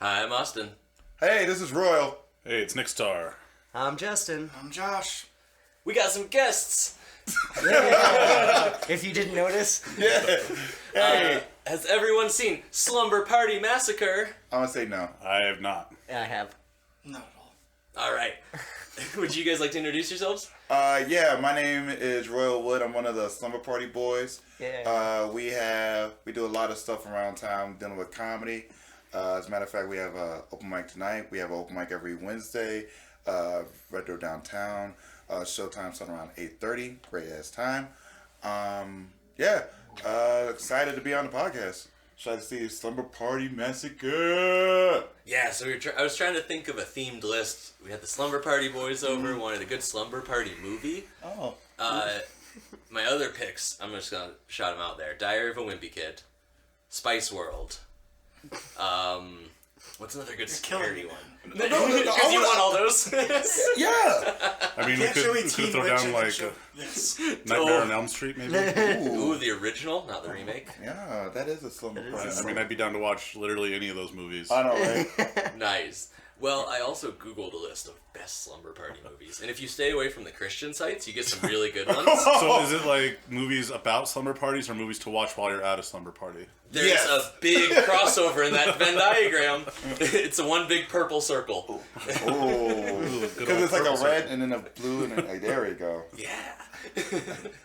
Hi, I'm Austin. Hey, this is Royal. Hey, it's Nick Starr. I'm Justin. I'm Josh. We got some guests. If you didn't notice. Yeah. Hey. Has everyone seen Slumber Party Massacre? I'm gonna say no. I have not. I have. Not at all. All right. Would you guys like to introduce yourselves? Yeah, my name is Royal Wood. I'm one of the Slumber Party Boys. Yeah. We do a lot of stuff around town dealing with comedy. As a matter of fact, we have an open mic tonight. We have an open mic every Wednesday. Retro Downtown. Showtime starting around 8:30. Great ass time. Excited to be on the podcast. Excited to see Slumber Party Massacre. Yeah, so I was trying to think of a themed list. We had the Slumber Party Boys over, wanted a good Slumber Party movie. Oh. My other picks, I'm just going to shout them out there. Diary of a Wimpy Kid. Spice World. What's another good scary one? Because you want all those. Yeah. I mean, we could throw down like Nightmare on Elm Street, maybe. Ooh, the original, not the remake. Yeah, that is a Slumber Party. I mean, I'd be down to watch literally any of those movies. I know, right? Nice. Well, I also Googled a list of best Slumber Party movies. And if you stay away from the Christian sites, you get some really good ones. So is it like movies about slumber parties or movies to watch while you're at a slumber party? There's a big crossover in that Venn diagram. It's a one big purple circle. Oh, because it's like a red and then a blue and then, like, there we go. Yeah.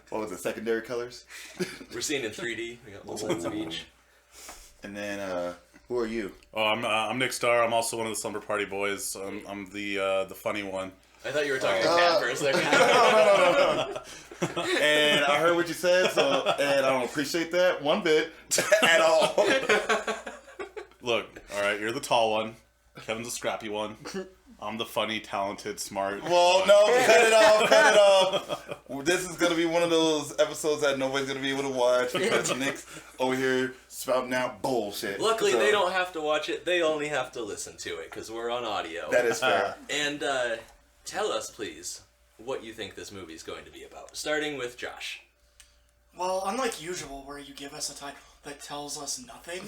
What was it, secondary colors? We're seeing in 3D. We got little ones of each. And then, who are you? Oh, I'm Nick Starr. I'm also one of the Slumber Party Boys. I'm the funny one. I thought you were talking to Kat for a second. No. And I heard what you said, and I don't appreciate that one bit at all. Look, all right, you're the tall one. Kevin's the scrappy one. I'm the funny, talented, smart. Well, no, cut it off. This is going to be one of those episodes that nobody's going to be able to watch because Nick's over here spouting out bullshit. Luckily, they don't have to watch it. They only have to listen to it because we're on audio. That is fair. And tell us, please, what you think this movie is going to be about. Starting with Josh. Well, unlike usual, where you give us a title that tells us nothing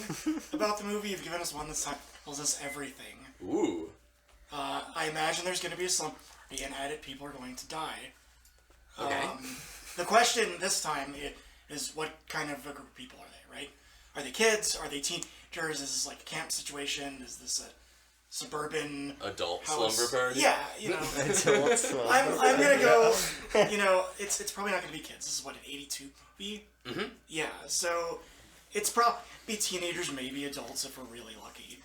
about the movie, you've given us one that tells us everything. Ooh. I imagine there's going to be a slumber party, and at it, people are going to die. Okay. The question this time is what kind of a group of people are they, right? Are they kids? Are they teenagers? Is this like a camp situation? Is this a suburban Adult house? slumber party? Yeah, you know. Adult slumber I'm going to go, it's probably not going to be kids. This is what, an 82 movie? Mm-hmm. Yeah, so it's probably teenagers, maybe adults if we're really lucky.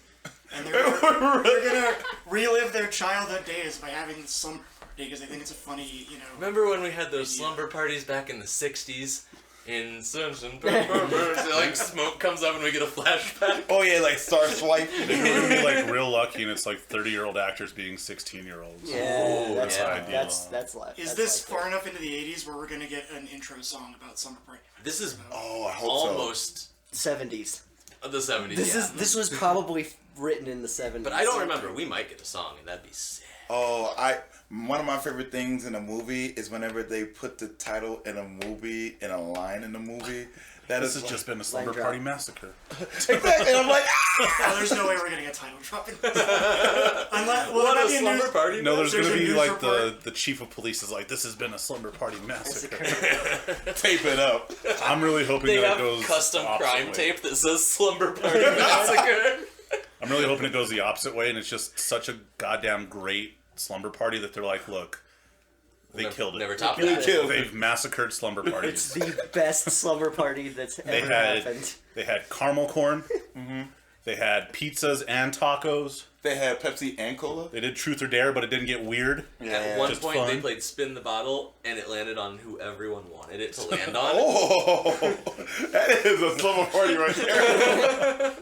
And they're gonna relive their childhood days by having some party because they think it's a funny, Remember when we had those slumber parties back in the 60s? In Simpson, like smoke comes up and we get a flashback. Oh yeah, like Starr Swipe. You're going to be like real lucky, and it's like 30-year-old actors being 16-year-olds. Yeah, That's yeah. ideal. that's life. Is this far enough into the 80s where we're gonna get an intro song about Slumber Party? This is Oh, I hope almost 70s? the 70s. This was probably written in the 70s. But I don't remember. We might get a song, and that'd be sick. Oh, one of my favorite things in a movie is whenever they put the title in a movie in a line in the movie. This has just been a Slumber Party Massacre. Exactly, and I'm like, Oh, there's no way we're gonna get title dropping. Unless, What a slumber party? No, there's going to There's a be news like report. the chief of police is like, this has been a Slumber Party Massacre. tape it up. I'm really hoping They that have it goes custom the opposite crime way. tape that says Slumber Party Massacre. I'm really hoping it goes the opposite way, and it's just such a goddamn great slumber party that they're like, look, they killed it. Never topped They that. killed it. They've massacred slumber It's parties. the best slumber party that's ever happened. They had caramel corn. They had pizzas and tacos. They had Pepsi and Cola. They did Truth or Dare, but it didn't get weird. At one Just point, fun. they played Spin the Bottle, and it landed on who everyone wanted it to land on. Oh, that is a slumber party right there.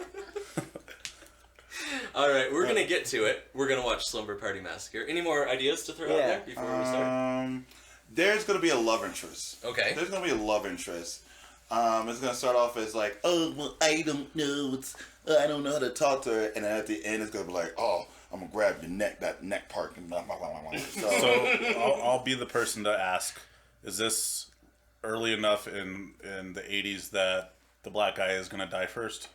All right, we're gonna get to it. We're gonna watch Slumber Party Massacre. Any more ideas to throw out there before we start? There's gonna be a love interest. Okay. There's gonna be a love interest. It's gonna start off as like, oh, well, I don't know. I don't know how to talk to her, and then at the end, it's gonna be like, oh, I'm gonna grab your neck, that neck part, and blah blah blah blah. So I'll be the person to ask, is this early enough in the 80s that the black guy is going to die first?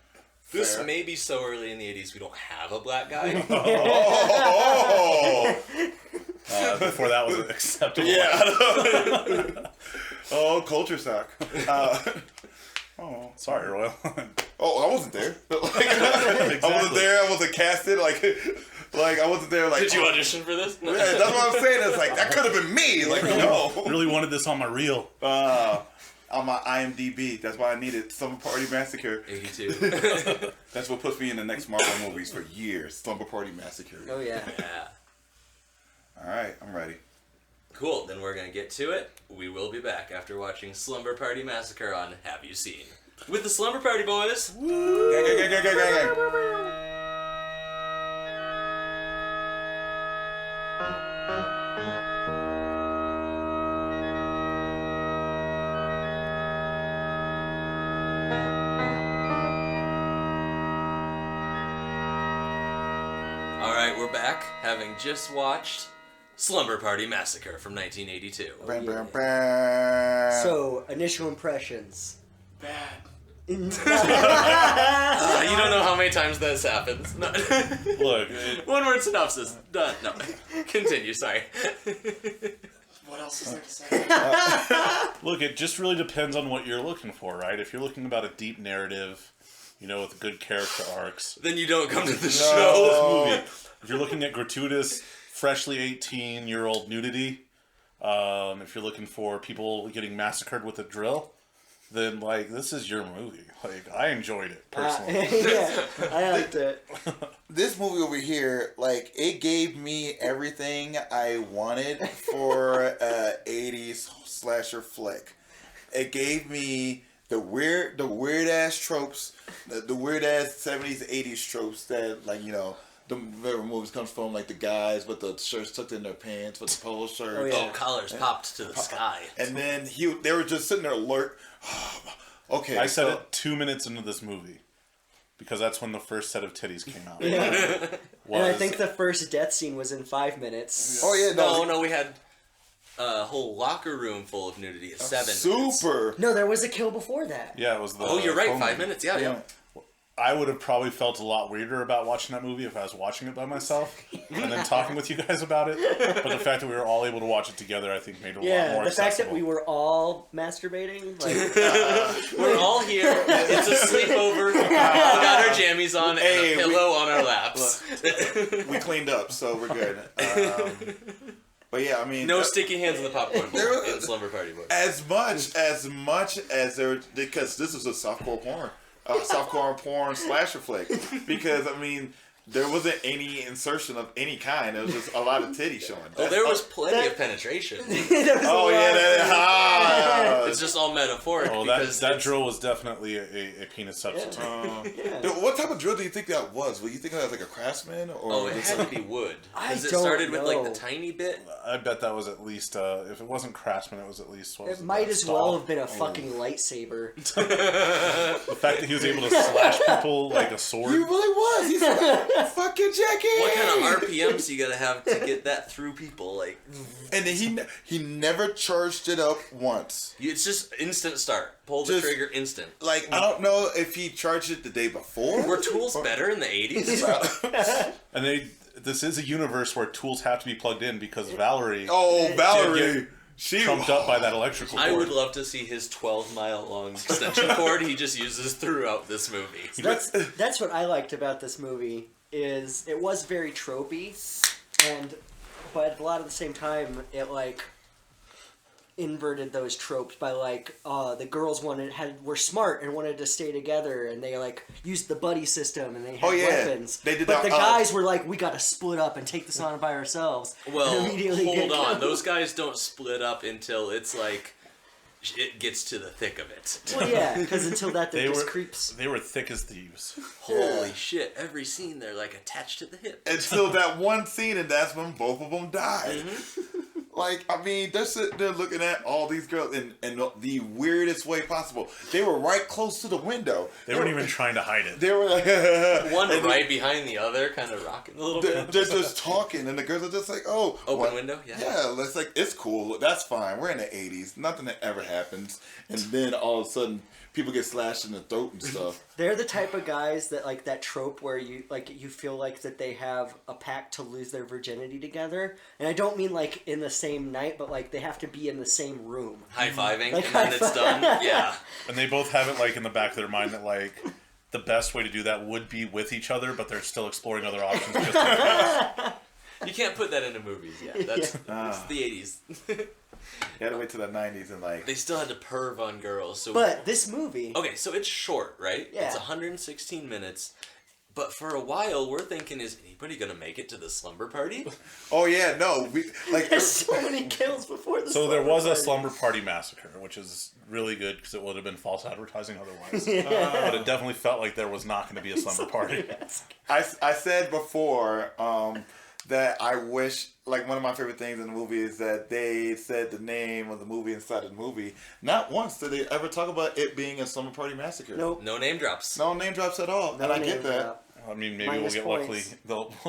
This Fair. may be so early in the 80s we don't have a black guy. Oh, Before that was acceptable. yeah. Oh, culture shock. Sorry, Royal. Oh, I wasn't there. I wasn't there. I wasn't casted. Like I wasn't there. Like, Did you audition for this? No. Yeah, that's what I'm saying. It's like that could have been me. Like, no. Really wanted this on my reel. On my IMDb. That's why I needed Slumber Party Massacre. 82. That's what puts me in the next Marvel movies for years. Slumber Party Massacre. Oh yeah. Yeah. All right, I'm ready. Cool, then we're gonna get to it. We will be back after watching Slumber Party Massacre on Have You Seen? With the Slumber Party Boys. Gang, gang, gang, gang, gang, gang, gang. Alright, we're back, having just watched Slumber Party Massacre from 1982. Bam, bam, bam. So, initial impressions. Bad. You don't know how many times this happens. No. Look, One word synopsis. Done. No. Continue, sorry. What else is there to say? look, it just really depends on what you're looking for, right? If you're looking about a deep narrative, with good character arcs, Then you don't come to the show. movie. If you're looking at gratuitous, freshly 18-year-old nudity, if you're looking for people getting massacred with a drill, then this is your movie. I enjoyed it personally. Yeah, I liked it. This movie over here, it gave me everything I wanted for a 80s slasher flick. It gave me the weird ass tropes, the weird ass 70s, 80s tropes that the favorite movies comes from, like the guys with the shirts tucked in their pants with the polo shirt. Oh, yeah. Oh, collars popped to the sky. And then they were just sitting there alert. Okay, I said it 2 minutes into this movie because that's when the first set of titties came out. Yeah. And I think the first death scene was in 5 minutes. Oh yeah, No, we had a whole locker room full of nudity at 7 minutes. super. No, there was a kill before that. Yeah, it was the. Oh, you're right, phone 5 movie. minutes, yeah. I would have probably felt a lot weirder about watching that movie if I was watching it by myself and then talking with you guys about it. But the fact that we were all able to watch it together, I think, made it a lot Yeah, more the fact that accessible. we were all masturbating, We're all here. It's a sleepover. We got our jammies on Hey, and a pillow on our laps. We cleaned up, so we're good. But yeah, I mean, No sticky hands in the popcorn bowl There- in Slumber Party Boys. as much as there, because this is a softcore porn slasher flick. Because I mean, there wasn't any insertion of any kind. It was just a lot of titty showing. Well, there was plenty of penetration. Oh yeah, It's just all metaphoric Oh, because that drill was definitely a penis substitute. Dude, what type of drill do you think that was? Were you thinking that was like a Craftsman or? Oh, it had to be wood. I Because it don't started with like know. the tiny bit. I bet that was at least, if it wasn't Craftsman, it was at least, what was It might as well Starr. have been a fucking lightsaber. The fact that he was able to slash people like a sword. He really was. He's like, fucking Jackie. What kind of RPMs you gotta have to get that through people? Like, And then he never charged it up once. it's just instant start. Pull the Just- trigger instant. Like, I don't know if he charged it the day before. Were tools better in the 80s? And this is a universe where tools have to be plugged in because Valerie Oh, Valerie. did She trumped up by that electrical cord. I would love to see his 12-mile long extension cord he just uses throughout this movie. That's what I liked about this movie, is it was very tropey, but at a lot of the same time, it inverted those tropes by the girls were smart and wanted to stay together, and they used the buddy system and they had Oh, yeah. weapons. They did but that, the guys were like, we gotta split up and take this on by ourselves. Well, and immediately hold get on. killed. Those guys don't split up until it's like it gets to the thick of it. Well, yeah, because until that, they're They just were creeps. They were thick as thieves. Holy shit! Every scene they're like attached to the hip. Until that one scene, and that's when both of them died. Like, I mean, they're sitting there looking at all these girls in the weirdest way possible. They were right close to the window. They weren't even trying to hide it. They were like... One and right behind the other, kind of rocking a little They're bit. just talking, and the girls are just like, oh... Open what? window, yeah. Yeah, it's cool. That's fine. We're in the 80s. Nothing that ever happens. And then all of a sudden, people get slashed in the throat and stuff. They're the type of guys that like that trope where you feel like that they have a pact to lose their virginity together, and I don't mean like in the same night, but like they have to be in the same room. High-fiving, Like and then it's done. Yeah. And they both have it like in the back of their mind that like the best way to do that would be with each other, but they're still exploring other options. Just You can't put that into movies yet. That's the 80s. You had to wait till the 90s and like... They still had to perv on girls. So But this movie, okay, so it's short, right? Yeah. It's 116 minutes. But for a while, we're thinking, is anybody going to make it to the slumber party? Oh yeah, no. We like... there's so many kills before the. so there was a party. Slumber Party Massacre, which is really good because it would have been false advertising otherwise. But it definitely felt like there was not going to be a slumber party. I said before that I wish, like, one of my favorite things in the movie is that they said the name of the movie inside of the movie. Not once did they ever talk about it being a Slumber Party Massacre. Nope. No name drops. No name drops at all. And I get that. I mean, maybe Minus we'll points.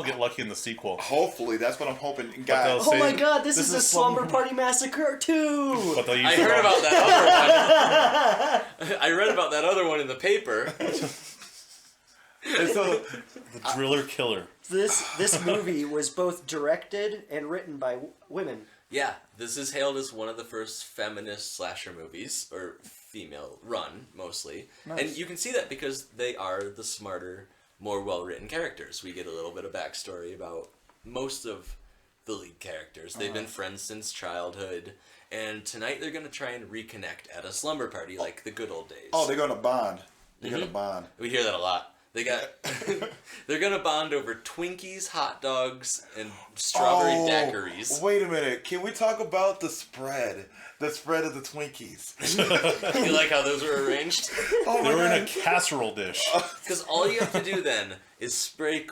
get lucky in the sequel. Hopefully, that's what I'm hoping. they'll Guys, Oh my Say, God! This "This is a is Slumber Slumber Party Massacre 2. But they'll use I the heard wrong- about that other one. I read about that other one in the paper. and so the Driller Killer. This movie was both directed and written by women. Yeah, this is hailed as one of the first feminist slasher movies, or female run, mostly. Nice. And you can see that because they are the smarter, more well-written characters. We get a little bit of backstory about most of the lead characters. They've been friends since childhood, and tonight they're going to try and reconnect at a slumber party like the good old days. they're gonna bond. They're gonna bond. We hear that a lot. They're gonna bond over Twinkies, hot dogs, and strawberry daiquiris. Wait a minute. Can we talk about the spread? The spread of the Twinkies. You like how those were arranged? Oh They my were in a God. casserole dish. Because all you have to do then is spray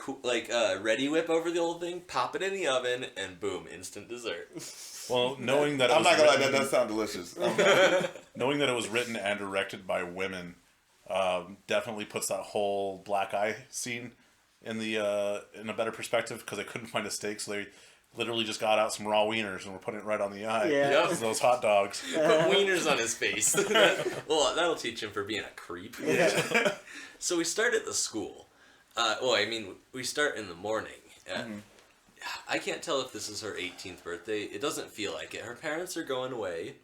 Ready Whip over the old thing, pop it in the oven, and boom, instant dessert. Well, knowing that it I'm was not gonna lie, written- that does sound delicious. knowing that it was written and directed by women, definitely puts that whole black eye scene in a better perspective because they couldn't find a steak, so they literally just got out some raw wieners and were putting it right on the eye. Yeah. Yep. Those hot dogs. Put wieners on his face. Well, that'll teach him for being a creep. So we start at the school. We start in the morning. I can't tell if this is her 18th birthday. It doesn't feel like it. Her parents are going away.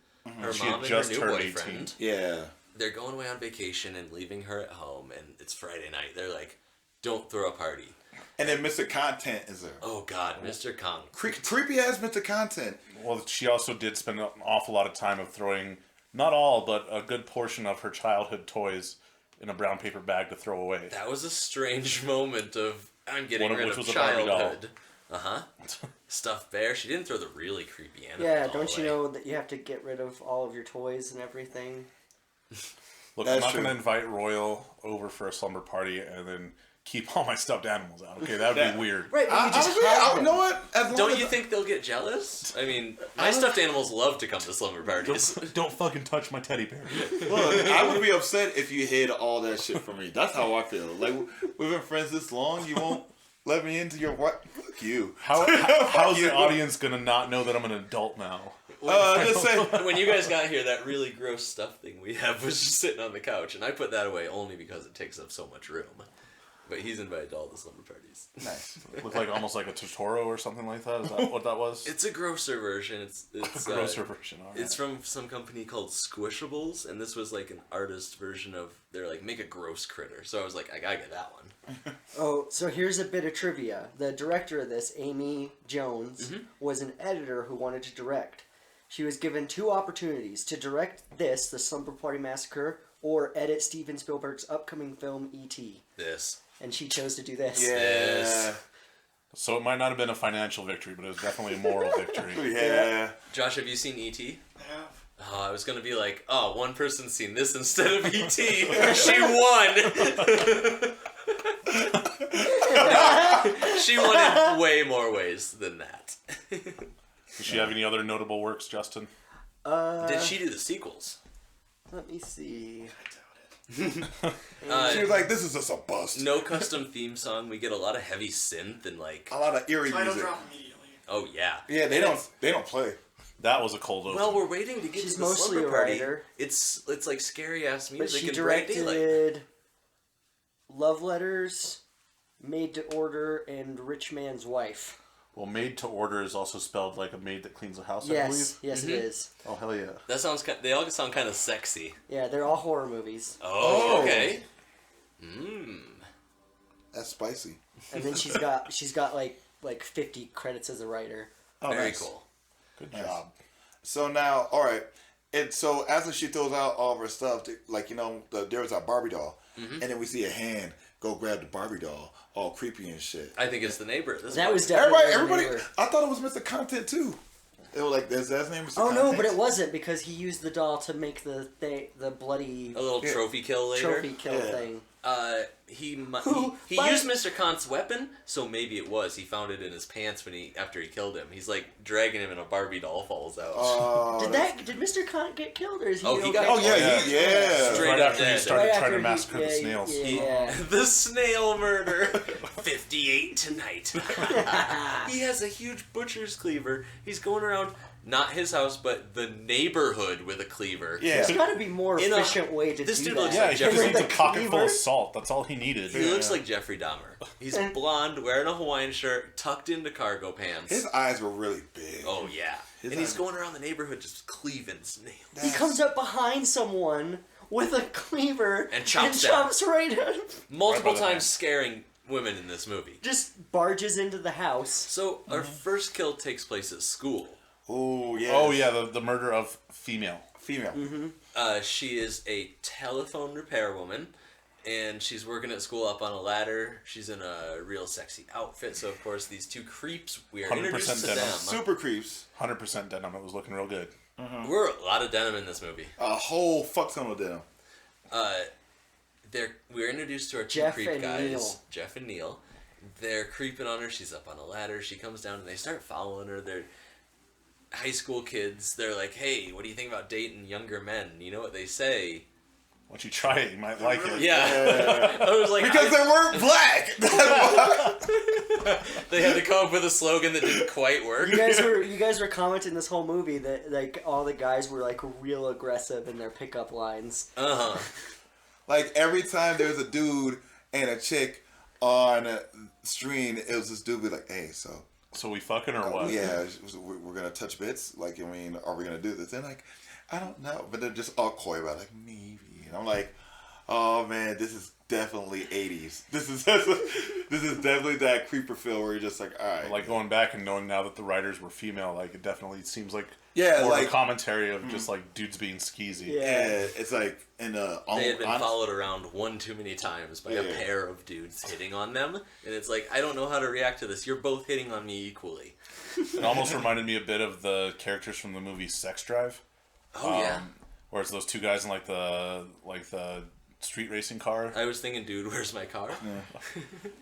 Her She mom had and just her new turned boyfriend. 18. Yeah. They're going away on vacation and leaving her at home, and it's Friday night. They're like, don't throw a party. And then Mr. Content is there. Oh, God, Mr. Kong. Creepy ass Mr. Content. Well, she also did spend an awful lot of time of throwing, not all, but a good portion of her childhood toys in a brown paper bag to throw away. That was a strange moment of, I'm getting One of rid which of was a Barbie doll. childhood. Uh-huh. Stuffed bear. She didn't throw the really creepy animal Yeah, doll don't you away. know that you have to get rid of all of your toys and everything? Look, That's I'm not true. going to invite Royal over for a slumber party and then keep all my stuffed animals out. Okay, that would be weird. Right, but you just have you them. know what? As long Don't as you think they'll get jealous? I mean, my stuffed animals love to come to slumber parties. Don't fucking touch my teddy bear. Look, I would be upset if you hid all that shit from me. That's how I feel. Like, we've been friends this long, you won't let me into your what? Fuck you. How's you. the audience going to not know that I'm an adult now? Just say. When you guys got here, that really gross stuff thing we have was just sitting on the couch, and I put that away only because it takes up so much room. But he's invited to all the slumber parties. Nice. Looked like almost like a Totoro or something like that. Is that what that was? It's a grosser version. It's a grosser version. All right. It's from some company called Squishables, and this was like an artist version of. They're like, make a gross critter. So I was like, I gotta get that one. Oh, so here's a bit of trivia. The director of this, Amy Jones, was an editor who wanted to direct. She was given 2 opportunities to direct this, the Slumber Party Massacre, or edit Steven Spielberg's upcoming film E.T. This. And she chose to do this. Yeah. Yes. So it might not have been a financial victory, but it was definitely a moral victory. Yeah. Josh, have you seen E.T.? I have. Oh, I was gonna be like, oh, one person's seen this instead of E.T. She won! She won in way more ways than that. Does she have any other notable works, Justin? Did she do the sequels? Let me see. I doubt it. She was like, this is just a bust. No custom theme song. We get a lot of heavy synth and like, A lot of eerie Title music. drop immediately. oh yeah. Yeah, they don't play. That was a cold open. Well, we're waiting to get She's to the mostly Slumber a Party. writer. It's like scary ass But music she and bright daylight. directed Love Letters, Made to Order, and Rich Man's Wife. Well, made to order is also spelled like a maid that cleans a house, I believe. Yes, it is. Oh, hell yeah. That sounds. They all sound kind of sexy. Yeah, they're all horror movies. Oh, Oh. okay. That's spicy. And then she's got like 50 credits as a writer. Oh, Very nice. cool. Good Nice. job. So now, all right. And so after she throws out all of her stuff, like there was a Barbie doll, and then we see a hand go grab the Barbie doll, all creepy and shit. I think it's the neighbor. This That one. was definitely Everybody. the neighbor. I thought it was Mr. Content too. It was like that's his name. Mr. Oh Content. no, but it wasn't because he used the doll to make the bloody a little trophy kill later. trophy kill thing. He Who, by- used Mr. Kant's weapon, so maybe it was. He found it in his pants after he killed him. He's like dragging him, and a Barbie doll falls out. Did Mr. Kant get killed, or is he? Oh, he okay? got- Oh yeah, Yeah. yeah. Straight Right up after he dead. started Right trying after to he- massacre the yeah, snails. Yeah. The snail murder. 58 tonight. He has a huge butcher's cleaver. He's going around, not his house, but the neighborhood with a cleaver. Yeah. There's got to be more In a- efficient way to this do dude that. looks Yeah, like he Jeffrey just needs a the pocket full cleaver. of salt. That's all he needed. He looks like Jeffrey Dahmer. He's And- blonde, wearing a Hawaiian shirt, tucked into cargo pants. His eyes were really big. Oh, yeah. His And he's eyes- going around the neighborhood just cleaving snails. He comes up behind someone with a cleaver And chomps down. right in. Multiple Right by the times hand. scaring women in this movie. Just barges into the house. So, our first kill takes place at school. Oh yeah. Oh, yeah, the murder of female. Female. She is a telephone repair woman, and she's working at school up on a ladder. She's in a real sexy outfit, so of course these two creeps, we are 100% introduced to denim. them. Super creeps. 100% denim. It was looking real good. We're a lot of denim in this movie. A whole fuck ton of them. We're introduced to our two Jeff creep and guys, Neil. Jeff and Neil. They're creeping on her. She's up on a ladder. She comes down, and they start following her. They're high school kids. They're like, "Hey, what do you think about dating younger men?" You know what they say? Once you try it, you might like it. Yeah. I was like, Because they weren't black. they had to come up with a slogan that didn't quite work. You guys were commenting this whole movie that like all the guys were like real aggressive in their pickup lines. Uh-huh. Like every time there was a dude and a chick on screen, it was this dude be like, "Hey, so So we fucking or what? yeah, we're gonna touch bits. Like, I mean, are we gonna do this?" They're like, "I don't know," but they're just all coy about it, like maybe. And I'm like, "Oh man, this is definitely '80s. This is definitely that creeper feel where you're just like, all right, Like going back and knowing now that the writers were female, like it definitely seems like Yeah, more of like- a commentary of just like dudes being skeezy. Yeah. yeah, it's like in They had been followed around one too many times by a Yeah. pair of dudes hitting on them, and it's like, I don't know how to react to this. You're both hitting on me equally. It almost reminded me a bit of the characters from the movie Sex Drive. Oh yeah. Where it's those two guys in like the street racing car. I was thinking, dude, where's my car?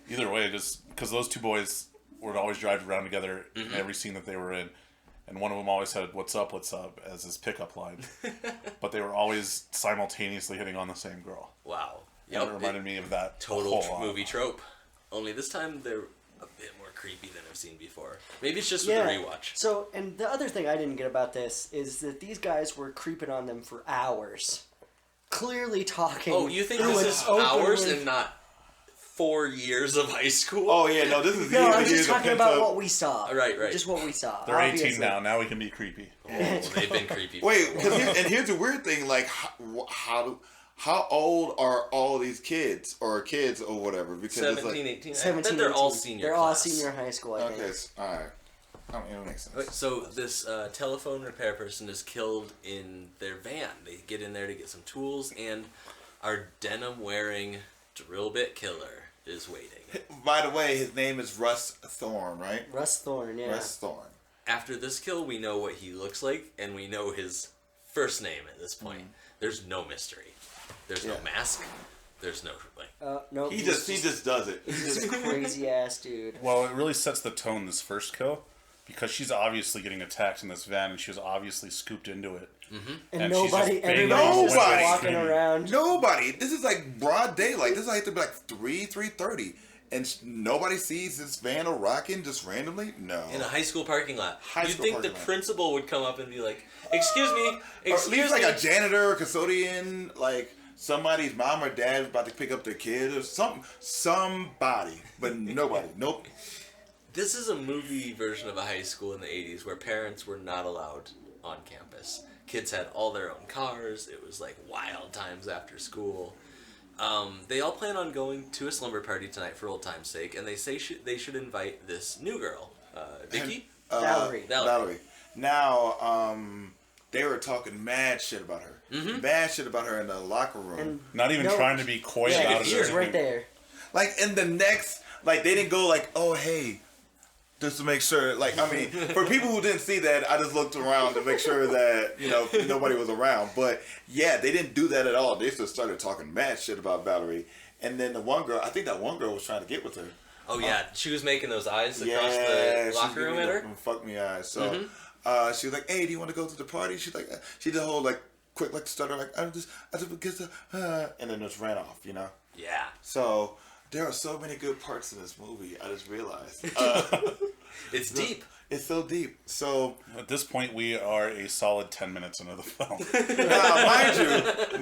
Either way, just because those two boys would always drive around together in every scene that they were in, and one of them always said what's up," as his pickup line. But they were always simultaneously hitting on the same girl. Wow. And it reminded me of that Total whole movie trope. Only this time they're a bit more creepy than I've seen before. Maybe it's just with the rewatch. So, and the other thing I didn't get about this is that these guys were creeping on them for hours. Clearly talking. Oh, you think through this an is open hours window. and not 4 years of high school? Oh yeah, no, this is No, years I'm and years just of talking pent about up- what we saw. Right. Just what we saw. They're 18 Obviously. now. Now we can be creepy. Oh, they've been creepy. Wait, and here's the weird thing: like, how old are all these kids or whatever? Because 17, it's 18. 17, I bet they're all 18. senior They're all class. senior high school, I like, think. okay, all right. I mean, it makes sense. Wait, so this telephone repair person is killed in their van. They get in there to get some tools, and our denim-wearing drill bit killer is waiting. By the way, his name is Russ Thorne, right? Russ Thorne, yeah. Russ Thorne. After this kill, we know what he looks like, and we know his first name at this point. There's no mystery. There's no Yeah. mask. There's no, like... No, He just does it. he's just a crazy ass dude. Well, it really sets the tone, this first kill, because she's obviously getting attacked in this van, and she was obviously scooped into it. And And she's nobody, just banging everybody's on just nobody. walking around. Nobody. This is like broad daylight. This is like to be like 3:30, and nobody sees this van rocking just randomly. No, In a high school parking lot. High You'd school think the parking lot. principal would come up and be like, "Excuse me, or at excuse least like me." a janitor or custodian, like somebody's mom or dad is about to pick up their kid or somebody, but nobody. Nope. This is a movie version of a high school in the 80s where parents were not allowed on campus. Kids had all their own cars. It was like wild times after school. They all plan on going to a slumber party tonight for old time's sake, and they say they should invite this new girl, Vicky? Valerie. Now, they were talking mad shit about her. Bad shit about her in the locker room. And Not even trying to be coy yeah, about it. she or was right anything. there. Like in the next, like they didn't go like, oh hey, just to make sure. Like I mean, for people who didn't see that, I just looked around to make sure that nobody was around. But yeah, they didn't do that at all. They just started talking mad shit about Valerie. And then the one girl, I think that one girl was trying to get with her. Oh, yeah. She was making those eyes across Yeah, the locker room at her. Fuck me eyes. So she was like, hey, do you want to go to the party? She's like, she did a whole like quick like stutter like I just because and then just ran off. Yeah. So there are so many good parts in this movie. I just realized. It's deep. It's so deep. So At this point, we are a solid 10 minutes into the film.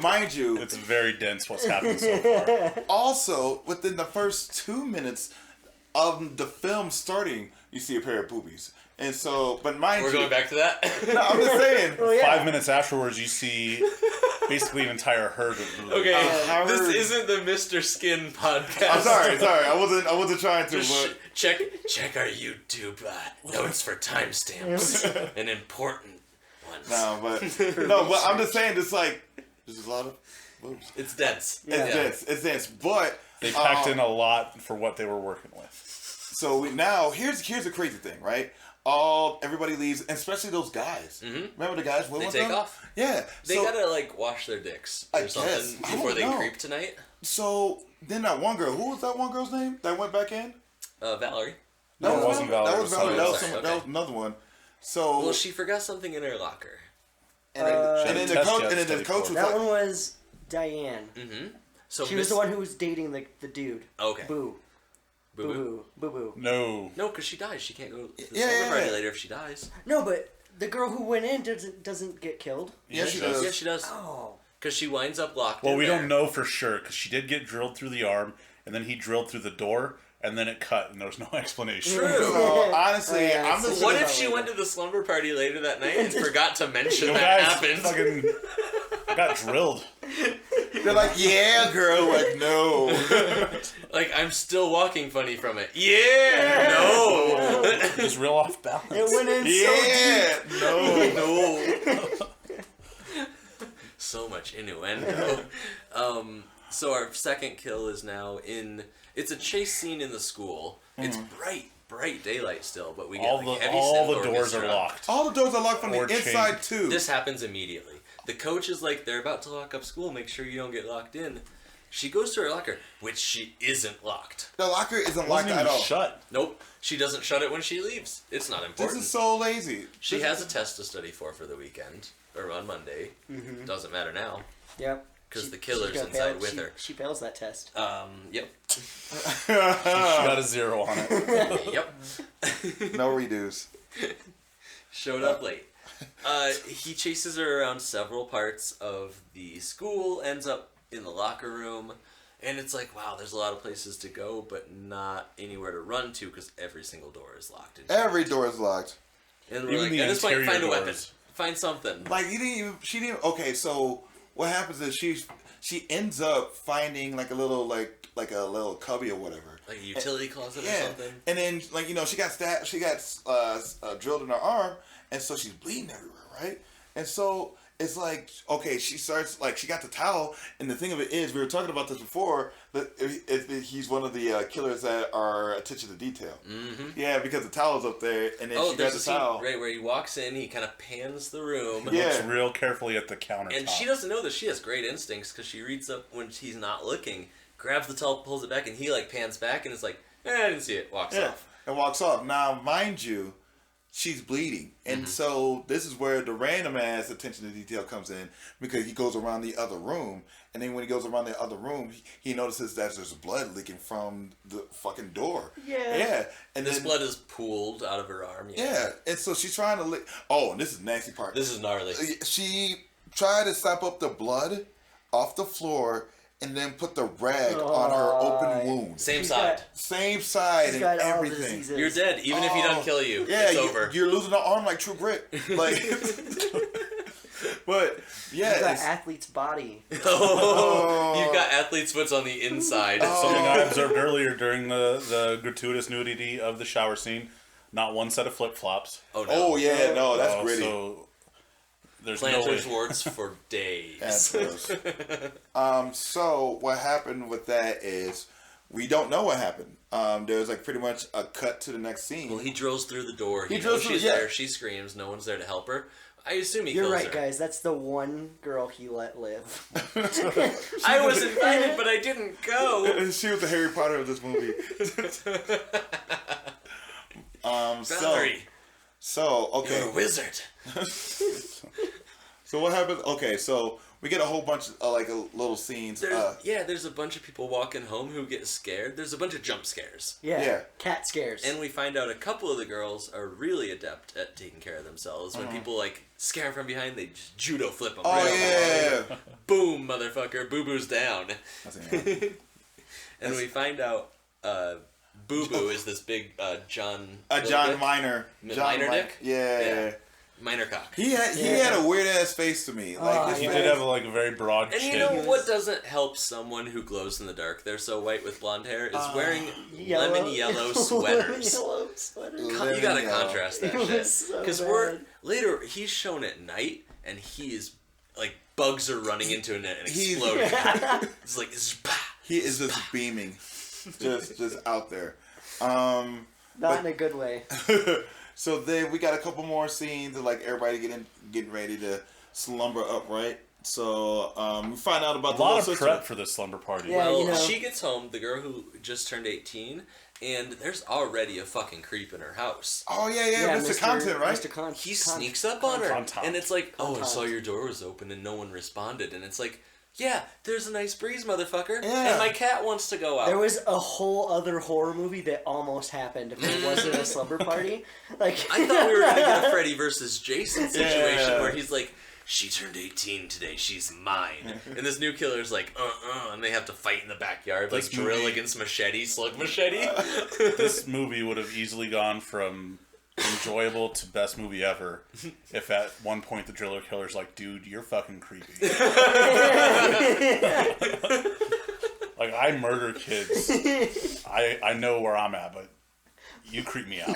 mind you, It's very dense what's happened so far. also within the first 2 minutes of the film starting, you see a pair of boobies. And so, but mind We're you, going back to that? no, I'm just saying. Oh, yeah. 5 minutes afterwards, you see basically an entire herd of boobs. Okay, Howard- this isn't the Mr. Skin podcast. I'm sorry. I wasn't trying to. Just But check our YouTube notes for timestamps and important ones. but I'm just saying, it's like there's a lot of boobs. It's dense. It's dense. But They packed in a lot for what they were working with. so here's the crazy thing, right? Everybody leaves, and especially those guys. Remember the guys? They take off. Yeah, They gotta like wash their dicks or I something guess. I before don't they know. creep tonight. So then that one girl, who was that one girl's name that went back in? Valerie. No, it wasn't Valerie. That It was was Valerie. That somebody was, else. that was another one. So Well, she forgot something in her locker. and then the Test coach, got and then the studied coach for. was That like, one was Diane. So She was the one who was dating the dude. Okay. Boo. Boo boo. Boo boo. Boo boo. No. No, because she dies. She can't go to the Yeah, slumber yeah, party yeah. later if she dies. No, but the girl who went in doesn't get killed. yeah, she does. Yeah, she does. Oh. Because she winds up locked Well, in we there. don't know for sure because she did get drilled through the arm, and then he drilled through the door, and then it cut, and there was no explanation. True. So honestly, Oh, yeah, I'm just What gonna- if she went to the slumber party later that night and forgot to mention You that guys happened? fucking got drilled. They're like, yeah, girl. Like, no. Like, I'm still walking funny from it. Yeah! No! Just real off balance. It went in Yeah, no. No! So much innuendo. So our second kill is now in... It's a chase scene in the school. It's bright daylight still, but we get All like the heavy all synth the doors are orchestra. locked. All the doors are locked from the Or inside chained. too. This happens immediately. The coach is like, they're about to lock up school, make sure you don't get locked in. She goes to her locker, which she isn't locked. The locker isn't It locked wasn't at even all. shut. Nope. She doesn't shut it when she leaves. It's not This important. is so lazy. She has a test to study for the weekend, or on Monday. Doesn't matter now, Yep. because She- the killer's she's gonna inside fail- with she- her. She fails that test. Yep. She got a 0 on it. Yep. No redos. Showed up late. He chases her around several parts of the school, ends up in the locker room, and it's like, wow, there's a lot of places to go, but not anywhere to run to because every single door is locked. Every door is locked. And we're Even like, the at this point, interior find a weapon. doors. Find something. Like she didn't. Okay, so what happens is she ends up finding like a little cubby or whatever. Like a utility closet or Yeah, something. and then she got stabbed. She got drilled in her arm, and so she's bleeding everywhere, right? And so it's like, okay, she starts like she got the towel, and the thing of it is, we were talking about this before, that he's one of the killers that are attention to detail. Mm-hmm. Yeah, because the towel's up there, and then she there's got a the scene towel. right where he walks in, he kind of pans the room. Yeah. Looks real carefully at the countertop. And she doesn't know that she has great instincts because she reads up when he's not looking, grabs the towel, pulls it back, and he like pans back and is like, I didn't see it, walks Yeah, off. and walks off. Now, mind you, she's bleeding. And so this is where the random ass attention to detail comes in, because he goes around the other room, and then when he goes around the other room, he notices that there's blood leaking from the fucking door. Yeah. And this then, blood is pooled out of her arm. Yeah. And so she's trying to lick. Oh, and this is the nasty part. This is gnarly. She tried to sop up the blood off the floor and then put the rag on her open wound. Same side. Same side and everything. You're dead, even if he doesn't kill you. Yeah, it's over. You're losing an arm like True Grit. Like, but yeah, You've got athlete's body. You've got athlete's foots on the inside. Something I observed earlier during the gratuitous nudity of the shower scene. Not one set of flip flops. Oh no. Oh yeah, no, that's gritty. So there's Planters no warts for days. That's gross. So what happened with that is we don't know what happened. There's like pretty much a cut to the next scene. Well, he drills through the door. He knows drills through, she's yeah. there. She screams. No one's there to help her. I assume he You're kills right, her. guys. That's the one girl he let live. I was invited, but I didn't go. She was the Harry Potter of this movie. Valerie, So okay. you're a wizard. So what happens? Okay, so we get a whole bunch of like little scenes. There's a bunch of people walking home who get scared. There's a bunch of jump scares. Yeah. Cat scares. And we find out a couple of the girls are really adept at taking care of themselves. When people like scare from behind, they just judo flip them. Oh right yeah. Boom, motherfucker. Boo Boo's down. And we find out Boo Boo is this big John. John Minor. Minor dick? Yeah. Minor cock. He had a weird ass face to me. Like He did have like a very broad And chin. you know what doesn't help someone who glows in the dark? They're so white with blonde hair. Is wearing lemon yellow sweaters. Yellow sweaters. You gotta contrast that It shit. was so Because bad. later he's shown at night and he is like bugs are running into it and exploding. It's like he is just beaming, just out there. Not in a good way. So then we got a couple more scenes of like everybody getting ready to slumber up, right? So we find out about a the lot little of sister. prep for this slumber party. Yeah. Well, you know. she gets home, the girl who just turned 18, and there's already a fucking creep in her house. Oh yeah, Mr. Content, right? Mr. He sneaks up on her, Content. and it's like, I Content. saw your door was open and no one responded, and it's like, yeah, there's a nice breeze, motherfucker, Yeah. and my cat wants to go out. There was a whole other horror movie that almost happened if it wasn't a slumber party. Like I thought we were gonna get a Freddy versus Jason situation Yeah. where he's like, she turned 18 today, she's mine. And this new killer's like, and they have to fight in the backyard, like This drill movie- against machete, slug machete. This movie would have easily gone from enjoyable to best movie ever if at one point the driller killer's like, dude, you're fucking creepy. Like, I murder kids. I know where I'm at, but you creep me out.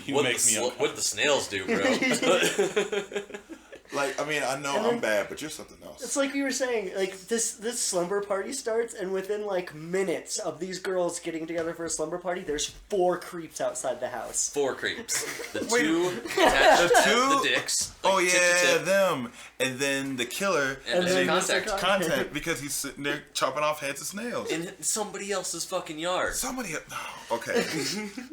You make me uncomfortable. What the snails do, bro. Like, I mean, I know I'm bad, but you're something else. it's like we were saying, like this slumber party starts, and within like minutes of these girls getting together for a slumber party, there's 4 creeps outside the house. 4 creeps. The Wait. 2 attached The to two? the dicks. Oh like, tip to yeah, tip, them, and then the killer and then then Mr. contact. content because he's sitting there chopping off heads of snails. In somebody else's fucking yard. Somebody, okay.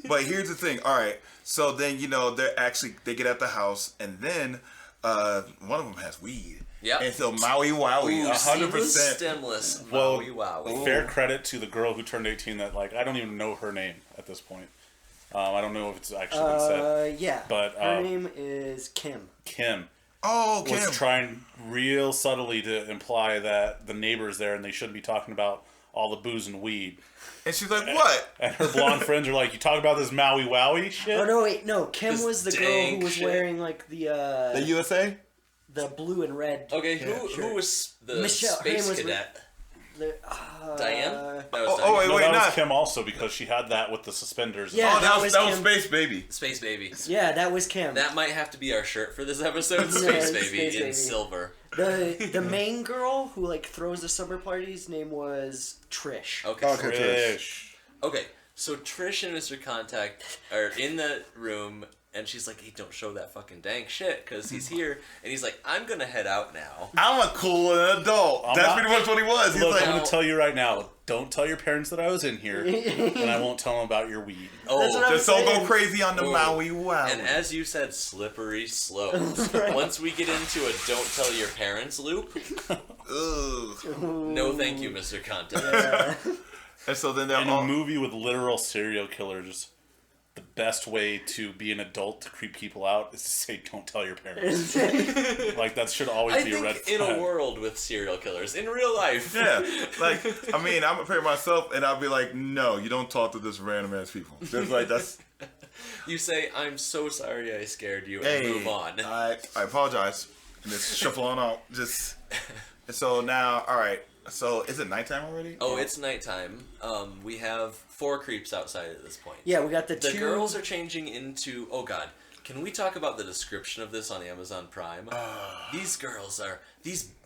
But here's the thing. All right. So then they get at the house, and then one of them has weed. Yep. And so Maui Wowie, 100%. Stemless. Well, Wowie wowie. fair credit to the girl who turned 18 that, like, I don't even know her name at this point. I don't know if it's actually been said. Yeah. But, her name is Kim. Kim Oh, was Kim. trying real subtly to imply that the neighbor's there and they shouldn't be talking about all the booze and weed. And she's like, what? And her blonde friends are like, you talk about this Maui Wowie shit? Oh no, wait, no. Kim This was the girl dank who was shit. wearing like The the USA? blue and red. Okay, Yeah, who was the Michelle, her name space was cadet? The, Diane? That was Oh, Diane. wait, No, that not- was Kim also because she had that with the suspenders. Yeah. Oh, that that was was Kim. Space Baby. Space Baby. Yeah, that was Kim. That might have to be our shirt for this episode. Yeah, Space it's Baby Space in Baby. silver. The main girl who like throws the summer parties name was Trish. Okay. Okay. Trish. Okay. So Trish and Mr. Contact are in the room And she's like, hey, don't show that fucking dank shit, because he's here. And he's like, I'm going to head out now. I'm a cool adult. That's pretty much what he was. He's Look, like, I'm going to tell you right now. Don't tell your parents that I was in here, and I won't tell them about your weed. That's what I'm just don't go saying. crazy on the Maui wow. And as you said, slippery slopes. Once we get into a don't tell your parents loop, no thank you, Mr. Content. Yeah. And so then they're In all... a movie with literal serial killers, the best way to be an adult to creep people out is to say, don't tell your parents. Like, that should always I be a red think flag. in a world with serial killers, in real life. Yeah, like, I mean, I'm preparing myself, and I'll be like, no, you don't talk to this random ass people. Just like, that's... You say, I'm so sorry I scared you, and Hey, move on. I apologize. And just shuffle on out. Just... And so now, all right. So is it nighttime already? Oh, it's nighttime. We have 4 creeps outside at this point. Yeah, we got the The two. girls are changing into... Oh, God. Can we talk about the description of this on Amazon Prime? These girls are...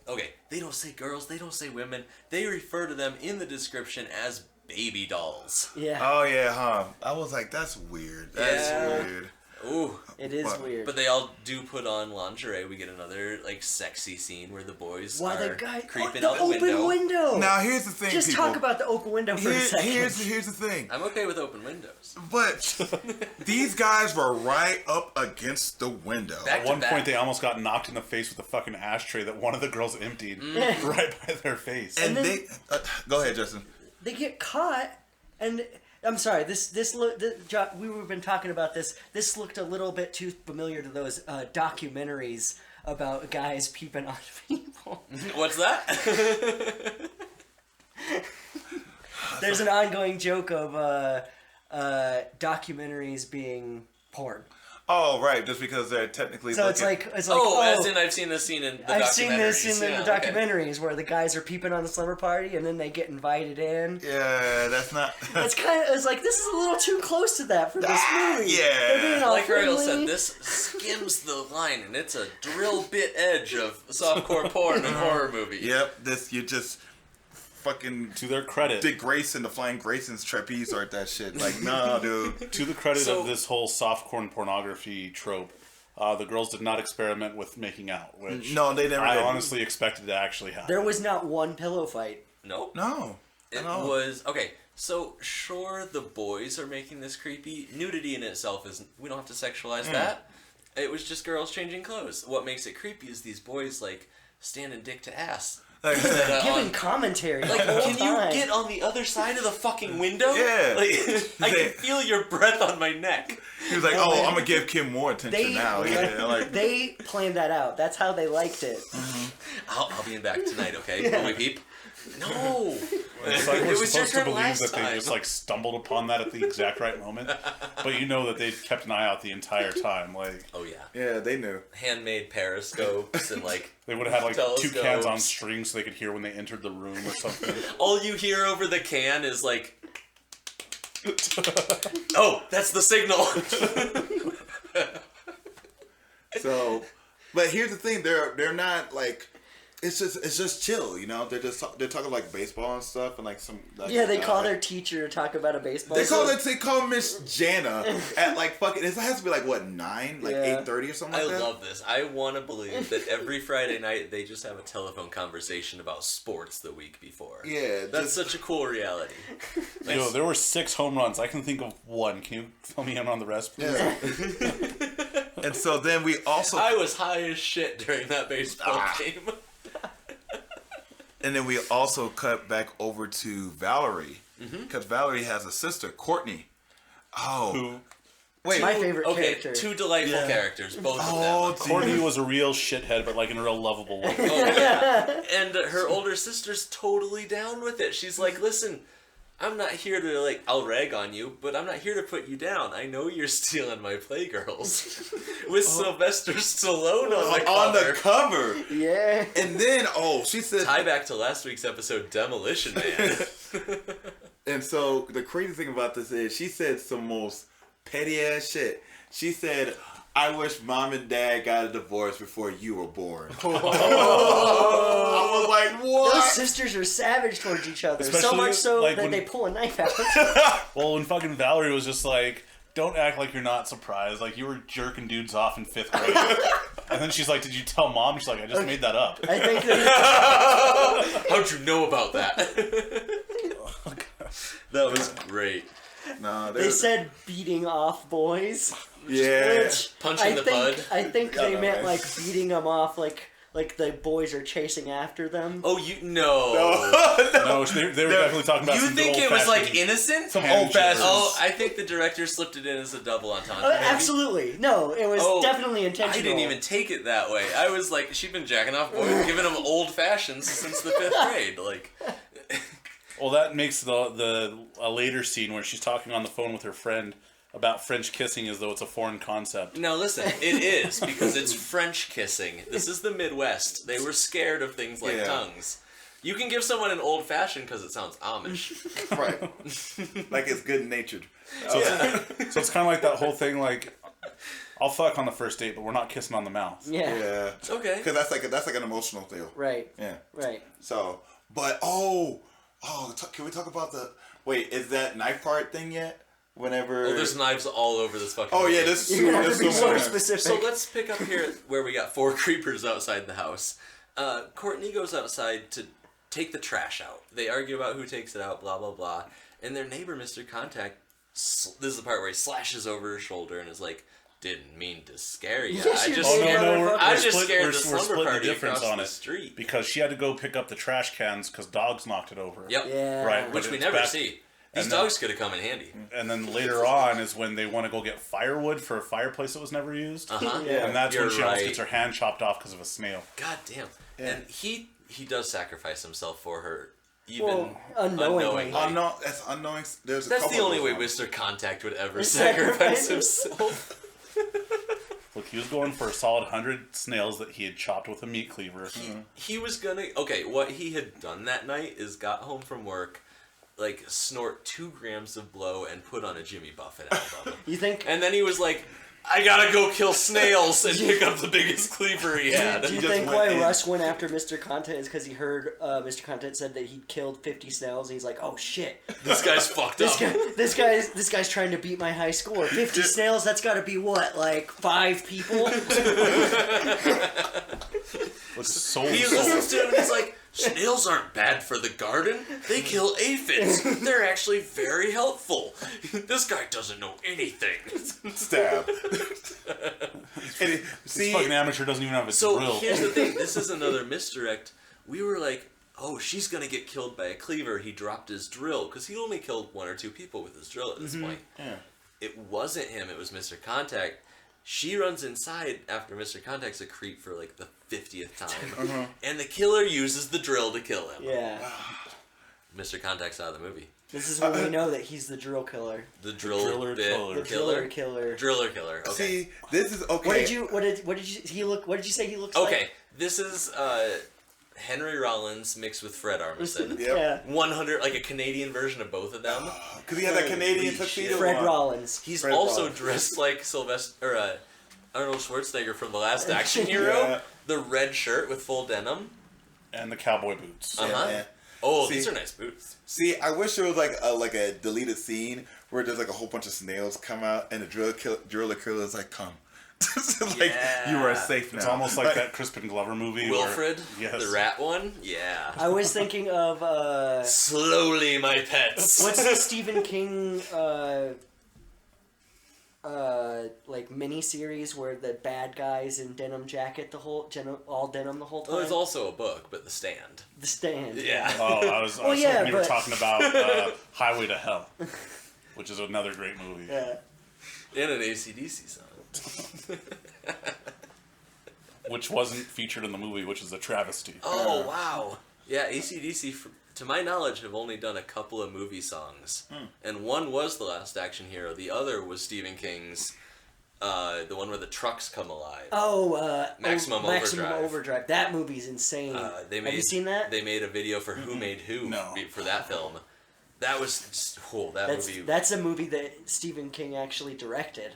Okay, they don't say girls, they don't say women. They refer to them in the description as baby dolls. Yeah, Oh yeah, huh? I was like, that's weird. That's Yeah. weird. Ooh. it is But- weird. But they all do put on lingerie. We get another, like, sexy scene where the boys Why are the guy? creeping the out the open window. Now here's the thing, Just people. talk about the open window for a second. Here's the thing. I'm okay with open windows. But these guys were right up against the window. Back At to one back. point, they almost got knocked in the face with a fucking ashtray that one of the girls emptied right by their face. And then- they... go ahead, Justin. They get caught, and I'm sorry. We've been talking about this. This looked a little bit too familiar to those documentaries about guys peeping on people. What's that? There's an ongoing joke of documentaries being porn. Oh, right. Just because they're technically So it's like Oh, as in I've seen this scene in the I've seen this in the documentaries. Yeah, okay. documentaries where the guys are peeping on the slumber party and then they get invited in. Yeah, that's not... It's like this is a little too close to that for this movie. yeah. They're being all Like Ariel friendly. said, this skims the line, and it's a drill bit edge of softcore porn and horror movie. Yep, this... You just... Fucking... To their credit, Dick Grayson, the Flying Grayson's trapeze art that shit. Like, no, dude. to the credit So- of this whole softcore pornography trope, the girls did not experiment with making out, which No, they never I did. honestly expected to actually happen. There was not one pillow fight. Nope. No. It No. was okay. So sure, the boys are making this creepy. Nudity in itself is we don't have to sexualize that. It was just girls changing clothes. What makes it creepy is these boys like standing dick to ass. Giving commentary. Like, the whole can time. you get on the other side of the fucking window? Yeah. Like, I can feel your breath on my neck. He was like, oh, I'm going to give Kim more attention now. Yeah, like... They planned that out. That's how they liked it. I'll be in back tonight, okay? Will we peep? No. It's like we're It was your supposed to turn believe last that they time. just like stumbled upon that at the exact right moment, but you know that they kept an eye out the entire time. Like Oh yeah. Yeah, they knew. Handmade periscopes and like they would have had like 2 cans on telescopes. strings so they could hear when they entered the room or something. All you hear over the can is like, oh, that's the signal. So, but here's the thing: they're not like it's just chill, you know. They're talking like baseball and stuff and like some. Like, Yeah, they call their teacher to talk about a baseball. They game. call Miss Jana at like fucking. It has to be like what 9, like Yeah. 8:30 or something I like that. love this. I want to believe that every Friday night they just have a telephone conversation about sports the week before. Yeah, That's such a cool reality. Yo, there were 6 home runs. I can think of 1. Can you fill me in on the rest, please? Yeah. And so then we also I was high as shit during that baseball game. and then we also cut back over to Valerie because Valerie has a sister, Courtney. Oh, Who? wait, My favorite Okay, character. 2 delightful characters, both Oh, of them. Courtney was a real shithead, but like in a real lovable way. Oh, yeah. And her older sister's totally down with it. She's like, listen, I'm not here to, like, I'll rag on you, but I'm not here to put you down. I know you're stealing my Playgirls. With Sylvester Stallone on the cover. Yeah. And then she said, Tie back to last week's episode, Demolition Man. and so the crazy thing about this is she said some most petty ass shit. She said, I wish mom and dad got a divorce before you were born. I was like, what? Those sisters are savage towards each other. So Especially, much so like, that when- they pull a knife out. Well, when fucking Valerie was just like, don't act like you're not surprised. Like, you were jerking dudes off in 5th grade. And then she's like, did you tell mom? She's like, I just made that up. I think that How'd you know about that? That was great. No, they said beating off boys. yeah. Which Punching the bud. I think they no, meant man. like beating them off, like the boys are chasing after them. Oh, no. No, they were definitely talking about You some think good it was like old-fashioned- innocent? Some Hand old-fashioned. Oh, I think the director slipped it in as a double entendre. maybe. Absolutely. No, it was Oh, definitely intentional. I didn't even take it that way. I was like, she'd been jacking off boys, giving them old fashions since the 5th grade. Like, Well, that makes a later scene where she's talking on the phone with her friend about French kissing as though it's a foreign concept. no, listen, it is because it's French kissing. This is the Midwest. They were scared of things like Yeah. tongues. You can give someone an old fashioned because it sounds Amish. Right. Like it's good natured. So it's kind of like that whole thing, like, I'll fuck on the first date, but we're not kissing on the mouth. Yeah. Yeah. Okay. Because that's like an emotional deal. Right. Yeah. Right. So, but can we talk about the? Wait, is that knife part thing yet? Whenever. Oh, there's knives all over this fucking Oh yeah, movie. there's You have there's to be so so much. specific. So let's pick up here where we got 4 creepers outside the house. Courtney goes outside to take the trash out. They argue about who takes it out, blah, blah, blah. And their neighbor, Mr. Contact, this is the part where he slashes over her shoulder and is like, didn't mean to scare you. Yes, I you just did. scared, no, we're I just split- scared we're- the we're slumber splitting the party difference across on the it. street. Because she had to go pick up the trash cans because dogs knocked it over. Yep. Yeah. Right. but Which we it's never back- see. These and then- dogs could have come in handy. And then later on is when they want to go get firewood for a fireplace that was never used. Uh-huh. Yeah. And that's when You're she almost right. gets her hand chopped off because of a snail. God damn. Yeah. And he does sacrifice himself for her, even Well, unknowingly. Unknown. That's unknowing. There's a That's couple the of only those way ones. Mr. Contact would ever Sacrifice sacrifice himself. Look, he was going for a solid 100 snails that he had chopped with a meat cleaver. He was gonna... Okay, what he had done that night is got home from work, like, snort 2 grams of blow and put on a Jimmy Buffett album. You think? And then he was like, I gotta go kill snails and pick up the biggest cleaver he had. Do you just think went why in. Russ went after Mr. Content is because he heard Mr. Content said that he'd killed 50 snails, and he's like, "Oh shit, This guy's fucked this up. guy, this guy's trying to beat my high score. 50 snails, that's got to be what, like 5 people?" Looks so He listens to him and he's like, snails aren't bad for the garden. They kill aphids. They're actually very helpful. This guy doesn't know anything. Stab. And This see, fucking amateur doesn't even have a So drill. here's the thing. This is another misdirect. We were like, oh, she's going to get killed by a cleaver. He dropped his drill. Because he only killed 1 or 2 people with his drill at this point. Yeah. It wasn't him. It was Mr. Contact. She runs inside after Mr. Contact's a creep for like the 50th time. And the killer uses the drill to kill him. Yeah, Mr. Contact's out of the movie. this is when we know that he's the drill killer, The drill Driller bit killer. the driller killer. Driller killer. Okay. see, this is okay. What did you say he looks Okay. like? This is Henry Rollins mixed with Fred Armisen. Yep. Yeah, 100, like a Canadian version of both of them. Because he had that Canadian Holy tuxedo shit. Fred on. Rollins. He's Fred also Rollins. dressed like Sylvester or Arnold Schwarzenegger from The Last Action Hero. Yeah. The red shirt with full denim. And the cowboy boots. Uh-huh. Yeah. Oh, See- these are nice boots. See, I wish there was like a deleted scene where there's like a whole bunch of snails come out and the driller killer is like, come. Like, Yeah. you are safe now. It's almost like that Crispin Glover movie. Wilfred, where, yes. the rat one. Yeah. I was thinking of Slowly, my pets. what's the Stephen King like mini series where the bad guys in denim jacket all denim the whole time? Well, there's also a book, but The Stand. The Stand. Yeah. Oh, I was Well, yeah, hoping you were but- talking about Highway to Hell, which is another great movie. Yeah. And an AC/DC song. Which wasn't featured in the movie, which is a travesty. Oh, wow. Yeah, AC/DC, to my knowledge, have only done a couple of movie songs. And one was The Last Action Hero. The other was Stephen King's, the one where the trucks come alive. Oh, Maximum Overdrive. Overdrive. That movie's insane. Have you seen that? They made a video for Who Made Who No. for that film. That was just, movie. That's a movie that Stephen King actually directed.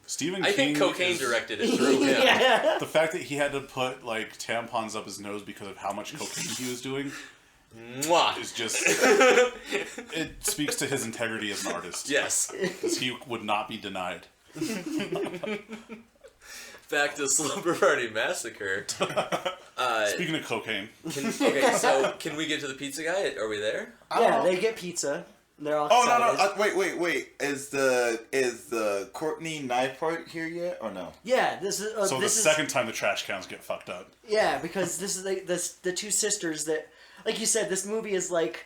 Stephen I King think Cocaine is- directed it through him. Yeah. The fact that he had to put like tampons up his nose because of how much cocaine he was doing Mwah. is just it speaks to his integrity as an artist. Yes. Because he would not be denied. Back to Slumber Party Massacre. Speaking of cocaine, Okay, so can we get to the pizza guy? Are we there? Yeah, they get pizza. And they're all Oh excited. no! Wait! Is the Courtney knife part here yet or no? Yeah, this is. so this the is, second time the trash cans get fucked up. Yeah, because this is the two sisters that, like you said, this movie is like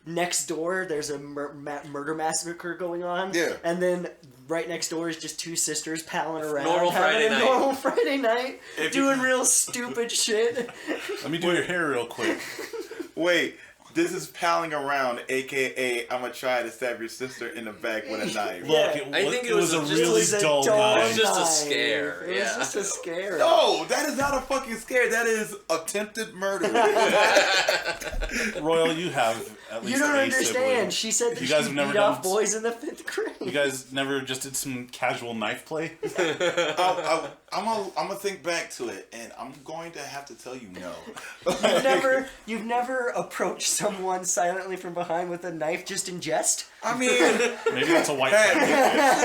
next door. There's a murder massacre going on. Yeah. And then right next door is just two sisters palling around, Normal Friday night. normal Friday night, If doing you- real stupid shit. Let me do your hair real quick. Wait, this is palling around, aka I'm gonna try to stab your sister in the back with a knife. Look, I think it was a just- really it was a dull dull night. It was just a knife. scare, It was yeah. just a scare. No, that is not a fucking scare. That is attempted murder. Royal, you have at least You don't a understand. sibling. She said that You she guys have beat never done off boys in the 5th grade. You guys never just did some casual knife play? I'm gonna think back to it, and I'm going to have to tell you no. You've never approached someone silently from behind with a knife just in jest? I mean, Maybe that's a white hey, family.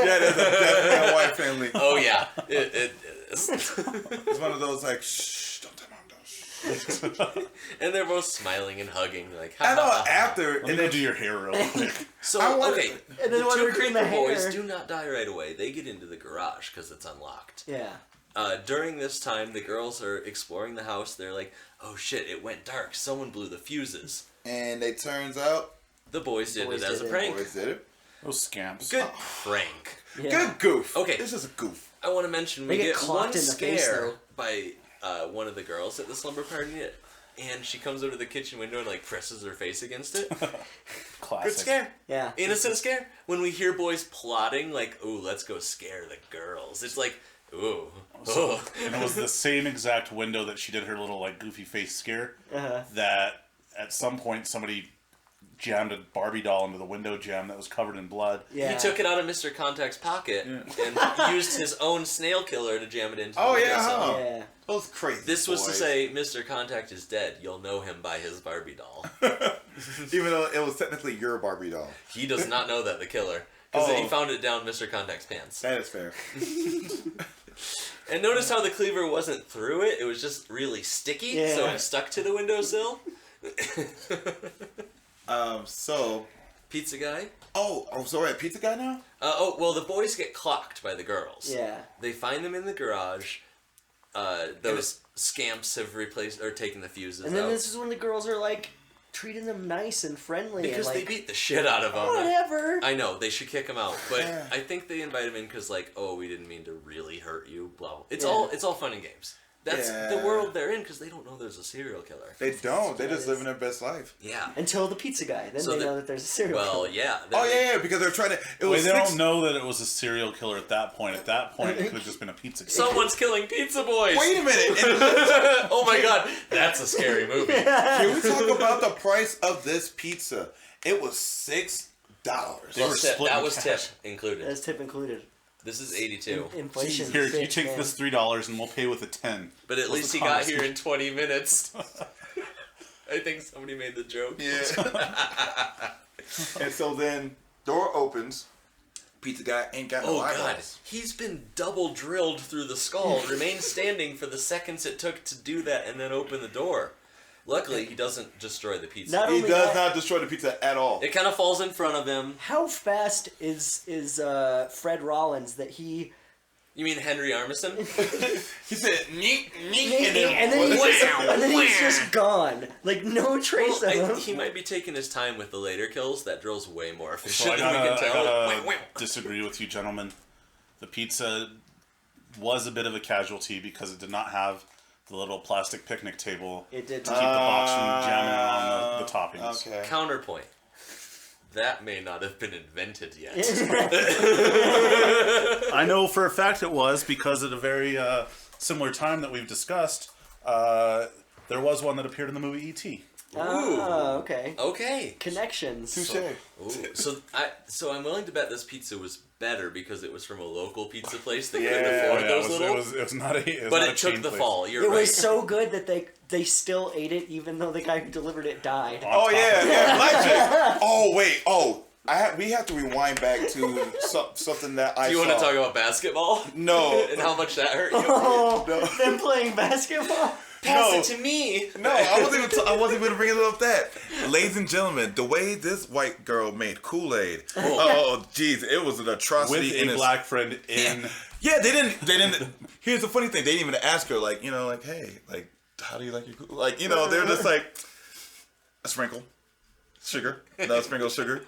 that is definitely a white family. Oh yeah, it is. It's one of those like, shh, don't tell mom, don't. Shh. And they're both smiling and hugging, like. Ha, I know. ha, ha, ha. After, Let me and go then do your hair real quick. So I wanna- okay, And then the when two they're doing creeper the boys hair- do not die right away. They get into the garage because it's unlocked. Yeah. During this time, the girls are exploring the house. They're like, "Oh shit! It went dark. Someone blew the fuses." and it turns out The boys did Boys it as did a it. prank. boys did it. Those scamps. Good prank. Yeah. Good goof. Okay. This is a goof. I want to mention we They get get clocked one in the scare face, though. by one of the girls at the slumber party, and she comes over to the kitchen window and like presses her face against it. Classic. Good scare. Yeah. Innocent scare. When we hear boys plotting, like, "Ooh, let's go scare the girls," it's like, "Ooh, oh." And it was the same exact window that she did her little like goofy face scare. That at some point somebody jammed a Barbie doll into the window jamb that was covered in blood. Yeah. He took it out of Mr. Contact's pocket and used his own snail killer to jam it into the Oh, window yeah, sill. huh? Yeah. Those crazy. This was to boys. say, Mr. Contact is dead. You'll know him by his Barbie doll. even though it was technically your Barbie doll. He does not know that, the killer. Because he Oh. found it down Mr. Contact's pants. That is fair. And notice how the cleaver wasn't through it. It was just really sticky, so Yeah. it stuck to the windowsill. So. Pizza guy. Oh, so we're at Pizza Guy now? Well, the boys get clocked by the girls. Yeah. They find them in the garage. Those scamps have replaced or taken the fuses And then out. this is when the girls are like treating them nice and friendly. Because and, they like, beat the shit out of them. whatever. I know, they should kick him out. But Yeah. I think they invite him in because, like, oh, we didn't mean to really hurt you, blah, blah. It's Yeah. all fun and games. That's the Yeah. world they're in because they don't know there's a serial killer. They don't. They Yeah, just it living is. their best life. Yeah. Until the pizza guy. Then So they the- know that there's a serial Well, killer. yeah. Oh, then- yeah, because they're trying to. It Wait, was they 6 don't know that it was a serial killer at that point. At that point, it could have just been a pizza guy. Someone's killing pizza boys. Wait a minute. Oh my god, that's a scary movie. Can we talk about the price of this pizza? It was $6. They were Well, tip, splitting that was tip cash. included. That's tip included. This is 82. Inflation. Here, you bitch, take man. this $3 and we'll pay with a 10. But at What's least the he got cost? here in 20 minutes. I think somebody made the joke. Yeah. And so then, door opens. Pizza Guy ain't got no Oh god, eyeballs. he's been double drilled through the skull, remained standing for the seconds it took to do that, and then open the door. Luckily, he doesn't destroy the pizza. Not He only does that, not destroy the pizza at all. It kind of falls in front of him. how fast is Fred Rollins that he You mean Henry Armisen? He said, neat, and then he's just gone. Like no trace of him. He might be taking his time with the later kills. That drill's way more So efficient I than we gotta, can I tell. gotta Wait. disagree with you, gentlemen. The pizza was a bit of a casualty because it did not have the little plastic picnic table It did. to keep the box from jamming around the toppings. Okay. Counterpoint. That may not have been invented yet. I know for a fact it was because at a very similar time that we've discussed, there was one that appeared in the movie E.T. Oh, okay. Okay. Connections. Touche. Ooh. So I'm willing to bet this pizza was better because it was from a local pizza place that Yeah. couldn't afford those little. It was not a. But not it a took chain the place. fall. You're It right. was so good that they still ate it even though the guy who delivered it died. On Oh top yeah, of it. yeah, black chick. Oh wait, we have to rewind back to something that I Do you saw. want to talk about basketball? No. And how much that hurt you? Oh, No. them playing basketball. Pass No. it to me. No, I wasn't even bringing it up that. Ladies and gentlemen, the way this white girl made Kool-Aid. Oh, jeez, it was an atrocity. With a black friend in. Yeah, they didn't. Here's the funny thing: they didn't even ask her, like, hey, like, how do you like your Kool-Aid? Like, they're just like a sprinkle, sugar, another sprinkle of sugar,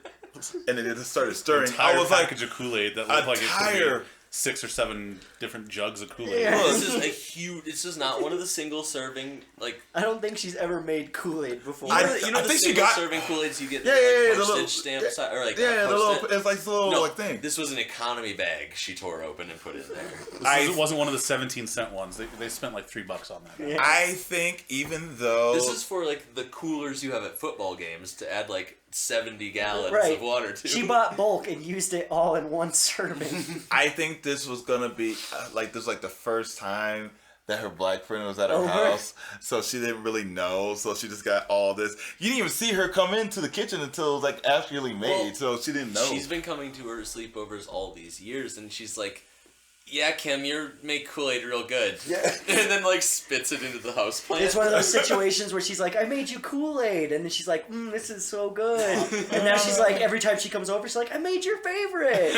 and then they just started stirring. Entire I was like, package of Kool-Aid that looked like it could entire- be 6 or 7 different jugs of Kool-Aid. Yeah. This is a huge. This is not one of the single serving like. I don't think she's ever made Kool-Aid before. You know, I the think she single got- serving Kool-Aids you get. Yeah, the, yeah, like, yeah, the postage little- stamp yeah, side, or like yeah, the Post-it. little, it's like the little No, like thing. this was an economy bag she tore open and put in there. It wasn't one of the 17-cent ones. They spent like $3 on that. Yeah. I think even though This is for like the coolers you have at football games to add like 70 gallons Right. of water to. She bought bulk and used it all in one serving. I think this was gonna be the first time that her black friend was at her Oh, house, so she didn't really know. So she just got all this. You didn't even see her come into the kitchen until it was like actually made, Well, so she didn't know. She's been coming to her sleepovers all these years, and she's like, "Yeah, Kim, you make Kool-Aid real good." Yeah. And then like spits it into the house plant. It's one of those situations where she's like, I made you Kool-Aid. And then she's like, this is so good. And now she's like, every time she comes over, she's like, I made your favorite.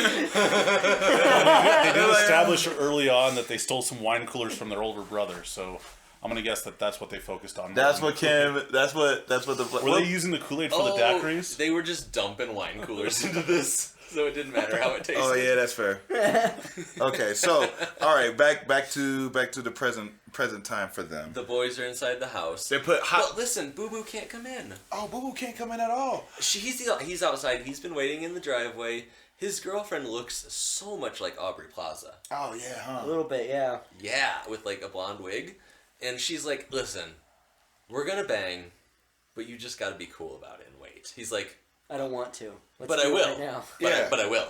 They did establish early on that they stole some wine coolers from their older brother, so I'm gonna guess that that's what they focused on. That's what Kim. That's what the. Were they using the Kool-Aid for the daiquiris? They were just dumping wine coolers into this, so it didn't matter how it tasted. Oh yeah, that's fair. Okay, so all right, back to the present time for them. The boys are inside the house. They put hot. But listen, Boo Boo can't come in. Oh, Boo Boo can't come in at all. He's outside. He's been waiting in the driveway. His girlfriend looks so much like Aubrey Plaza. Oh yeah, huh? A little bit, yeah. Yeah, with like a blonde wig. And she's like, listen, we're gonna bang, but you just gotta be cool about it and wait. He's like, I don't want to. Let's but do I it will. right now. Yeah. But I will.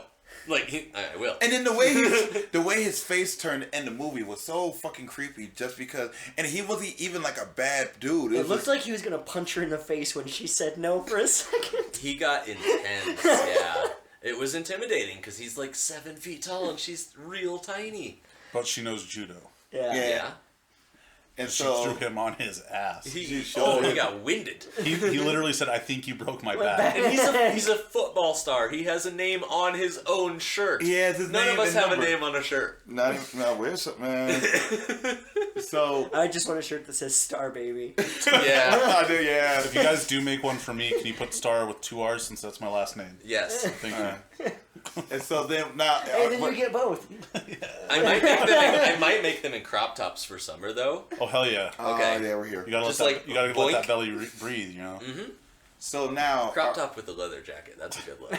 Like, I will. And then the way his face turned in the movie was so fucking creepy, just because. And he wasn't even like a bad dude. It was looked just- like he was going to punch her in the face when she said no for a second. He got intense, yeah. It was intimidating because he's like 7 feet tall and she's real tiny. But she knows judo. Yeah. Yeah. And She so threw him on his ass. He showed it. got winded. He literally said, "I think you broke my Went back." back. And he's a football star. He has a name on his own shirt. He has his None name of us and have number. a name on a shirt. not even where's something, man. So I just want a shirt that says Star Baby. Yeah. I do, yeah. If you guys do make one for me, can you put Starr with 2 R's since that's my last name? Yes. Thank you. And so then now, Hey, then you get both. I might make them in crop tops for summer though. Oh hell yeah! Okay. yeah, we're here. You gotta Just let like that, you gotta boink. let that belly breathe. You know. So now, Crop top with a leather jacket. That's a good look.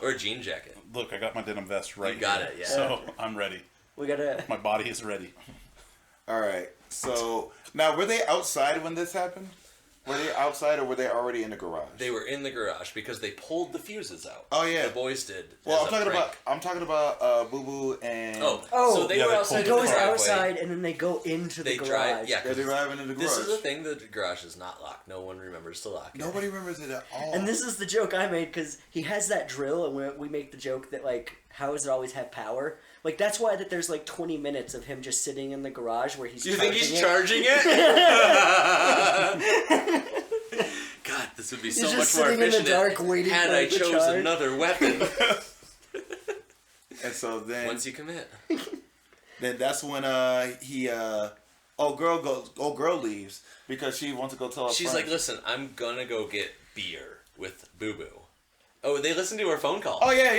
Or a jean jacket. Look, I got my denim vest right. You got here, it, yeah. So I'm ready. We gotta. My body is ready. all right. So now, were they outside when this happened? Were they outside or were they already in the garage? They were in the garage because they pulled the fuses out. Oh, yeah. The boys did. Well, as I'm a talking prank. about Boo Boo and Oh, so they yeah, were they outside pulled It in the goes driveway. outside and then they go into the They garage. drive. Yeah, they're 'cause driving in the garage. this is the thing. The garage is not locked. No one remembers to lock it. Nobody remembers it at all. And this is the joke I made because he has that drill, and we make the joke that like, how does it always have power? Like that's why that there's like 20 minutes of him just sitting in the garage where he's. Do you think he's charging charging it? God, this would be so He's much just more sitting in the efficient dark waiting had for I it to chose charge. another weapon. And so then, Once you commit. then that's when girl leaves because she wants to go tell her She's friends. like, listen, I'm gonna go get beer with Boo Boo. Oh, they listened to her phone call. Oh yeah.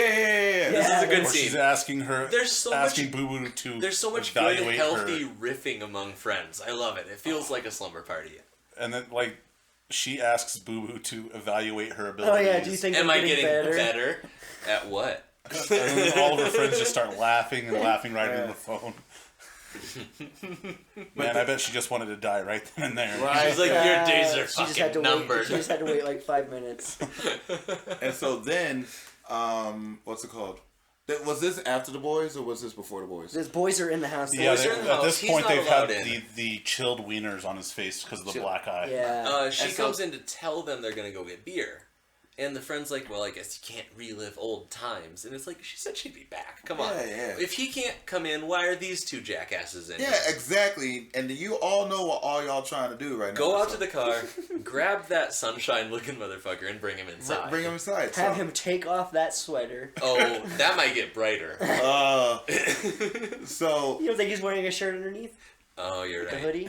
This is a good Or scene. she's asking her. There's so asking much- Boo Boo to. There's so much good, evaluate healthy her. riffing among friends. I love it. It feels like a slumber party. And then like, she asks Boo Boo to evaluate her Oh abilities. yeah, do you think Am I'm I getting better? better at what? And then all of her friends just start laughing and laughing right into the phone. Man, I bet she just wanted to die right then and there. Right. She's like, your days are She just had to fucking numbered. wait. She just had to wait like 5 minutes. And so then, what's it called? Was this after the boys or was this before the boys? These boys are in the house. Yeah, Boys are in the at house. this He's point not they've had allowed in. the chilled wieners on his face because of the black eye. Yeah. She And so- comes in to tell them they're gonna go get beer. And the friend's like, well, I guess you can't relive old times. And it's like, she said she'd be back. Come on. Yeah. If he can't come in, why are these two jackasses in Yeah, here? exactly. And you all know what all y'all trying to do right now. Go out so- to the car, grab that sunshine-looking motherfucker, and bring him inside. Bring him inside. Have him take off that sweater. Oh, that might get brighter. So You don't think he's wearing a shirt underneath? Oh, you're Like right. a hoodie?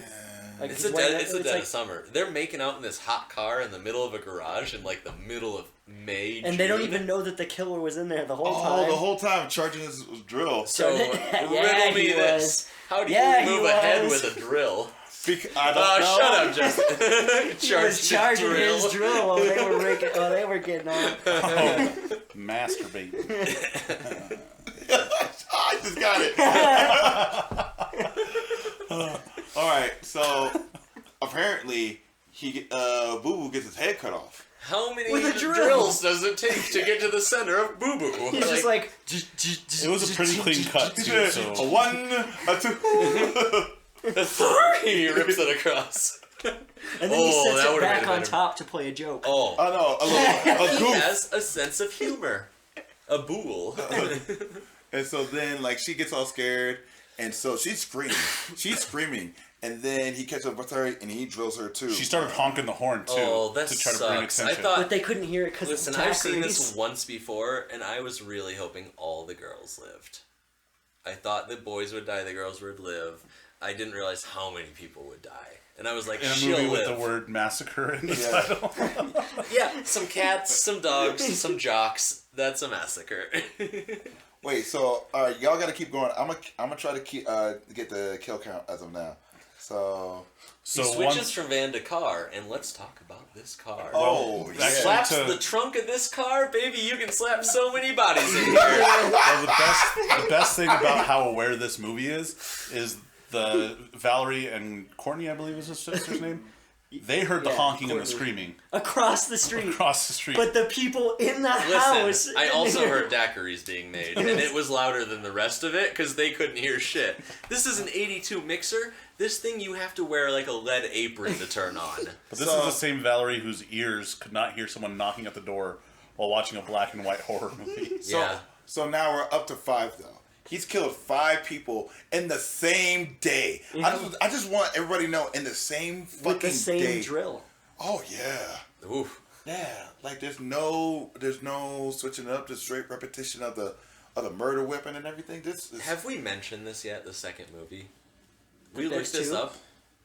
Like It's he's a wearing dead, that- it's a it's dead like- of summer. They're making out in this hot car in the middle of a garage in like the middle of May. And they don't June. even know that the killer was in there the whole oh, time. the whole time charging his drill. So Yeah, riddle me he this: was. how do Yeah, you he remove a head was. with a drill? I don't know. Shut up, Justin. He was charging his drill while they were getting on. Oh, masturbating. I just got it. All right, so apparently Boo Boo gets his head cut off. How many With a drill. drills does it take to get to the center of Boo Boo? He's just like... It was a pretty clean cut too. A So 1, a 2. a 3. He rips it across. And then he Oh, sets that it would've back made it on better. top to play a joke. Oh, I know, a he goof. has a sense of humor. A bool. And so then, like, she gets all scared, and so she's screaming, and then he catches up with her, and he drills her too. she started honking the horn too Oh, that to try to bring sucks. I attention. thought- But they couldn't hear it because it's Listen, I've seen this Thackeray's. once before, and I was really hoping all the girls lived. I thought the boys would die, the girls would live. I didn't realize how many people would die. And I was like, in a she'll movie live. with the word massacre in the Yeah. title. Yeah, some cats, some dogs, some jocks. That's a massacre. Wait, so y'all got to keep going. I'm gonna try to keep get the kill count as of now. So So he switches once, from van to car, and let's talk about this car. oh Actually, yeah. Slaps to- the trunk of this car, baby. You can slap so many bodies in here. well, the best thing about how aware this movie is the Valerie and Courtney, I believe is his sister's name. They heard the Yeah, honking and the Courtney. screaming Across the street. across the street. But the people in the house... Listen, I also heard daiquiris being made, and it was louder than the rest of it because they couldn't hear shit. This is an 82 mixer. This thing you have to wear like a lead apron to turn on. But this So- is the same Valerie whose ears could not hear someone knocking at the door while watching a black and white horror movie. Yeah. So now we're up to 5 though. He's killed 5 people in the same day. I just want everybody to know in the same fucking With the same day. drill. Oh yeah. Oof. Yeah, like there's no switching it up. Just straight repetition of the murder weapon and everything. This is, Have we mentioned this yet? The second movie. We There's looked this 2? up,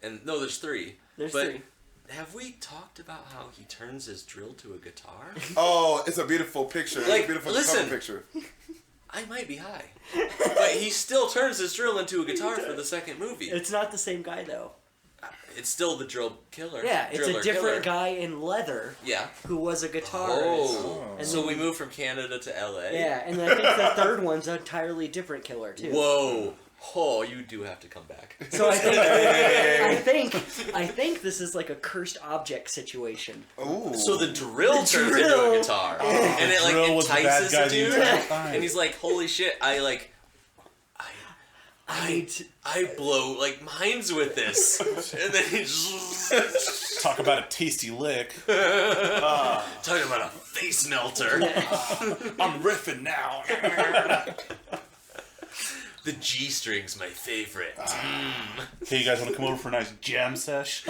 and no, there's 3. There's but 3. have we talked about how he turns his drill to a guitar? oh, it's a beautiful picture. It's Like, a beautiful listen. cover picture. I might be high, but he still turns his drill into a guitar for the second movie. It's not the same guy, though. It's still the drill killer. Yeah, it's driller a different killer. guy in leather Yeah. who was a guitarist. Oh. And So then- we moved from Canada to LA. Yeah, and I think the third one's an entirely different killer, too. Whoa. Oh, you do have to come back. So I think this is like a cursed object situation. Ooh. So the drill turns into drill. a guitar, and it like drill was the bad entices guy the the dude, entire time. and he's like, "Holy shit! I blow like minds with this," and then he's Talk about a tasty lick. talking about a face melter. I'm riffing now. The G string's my favorite. Hey, you guys want to come over for a nice jam sesh?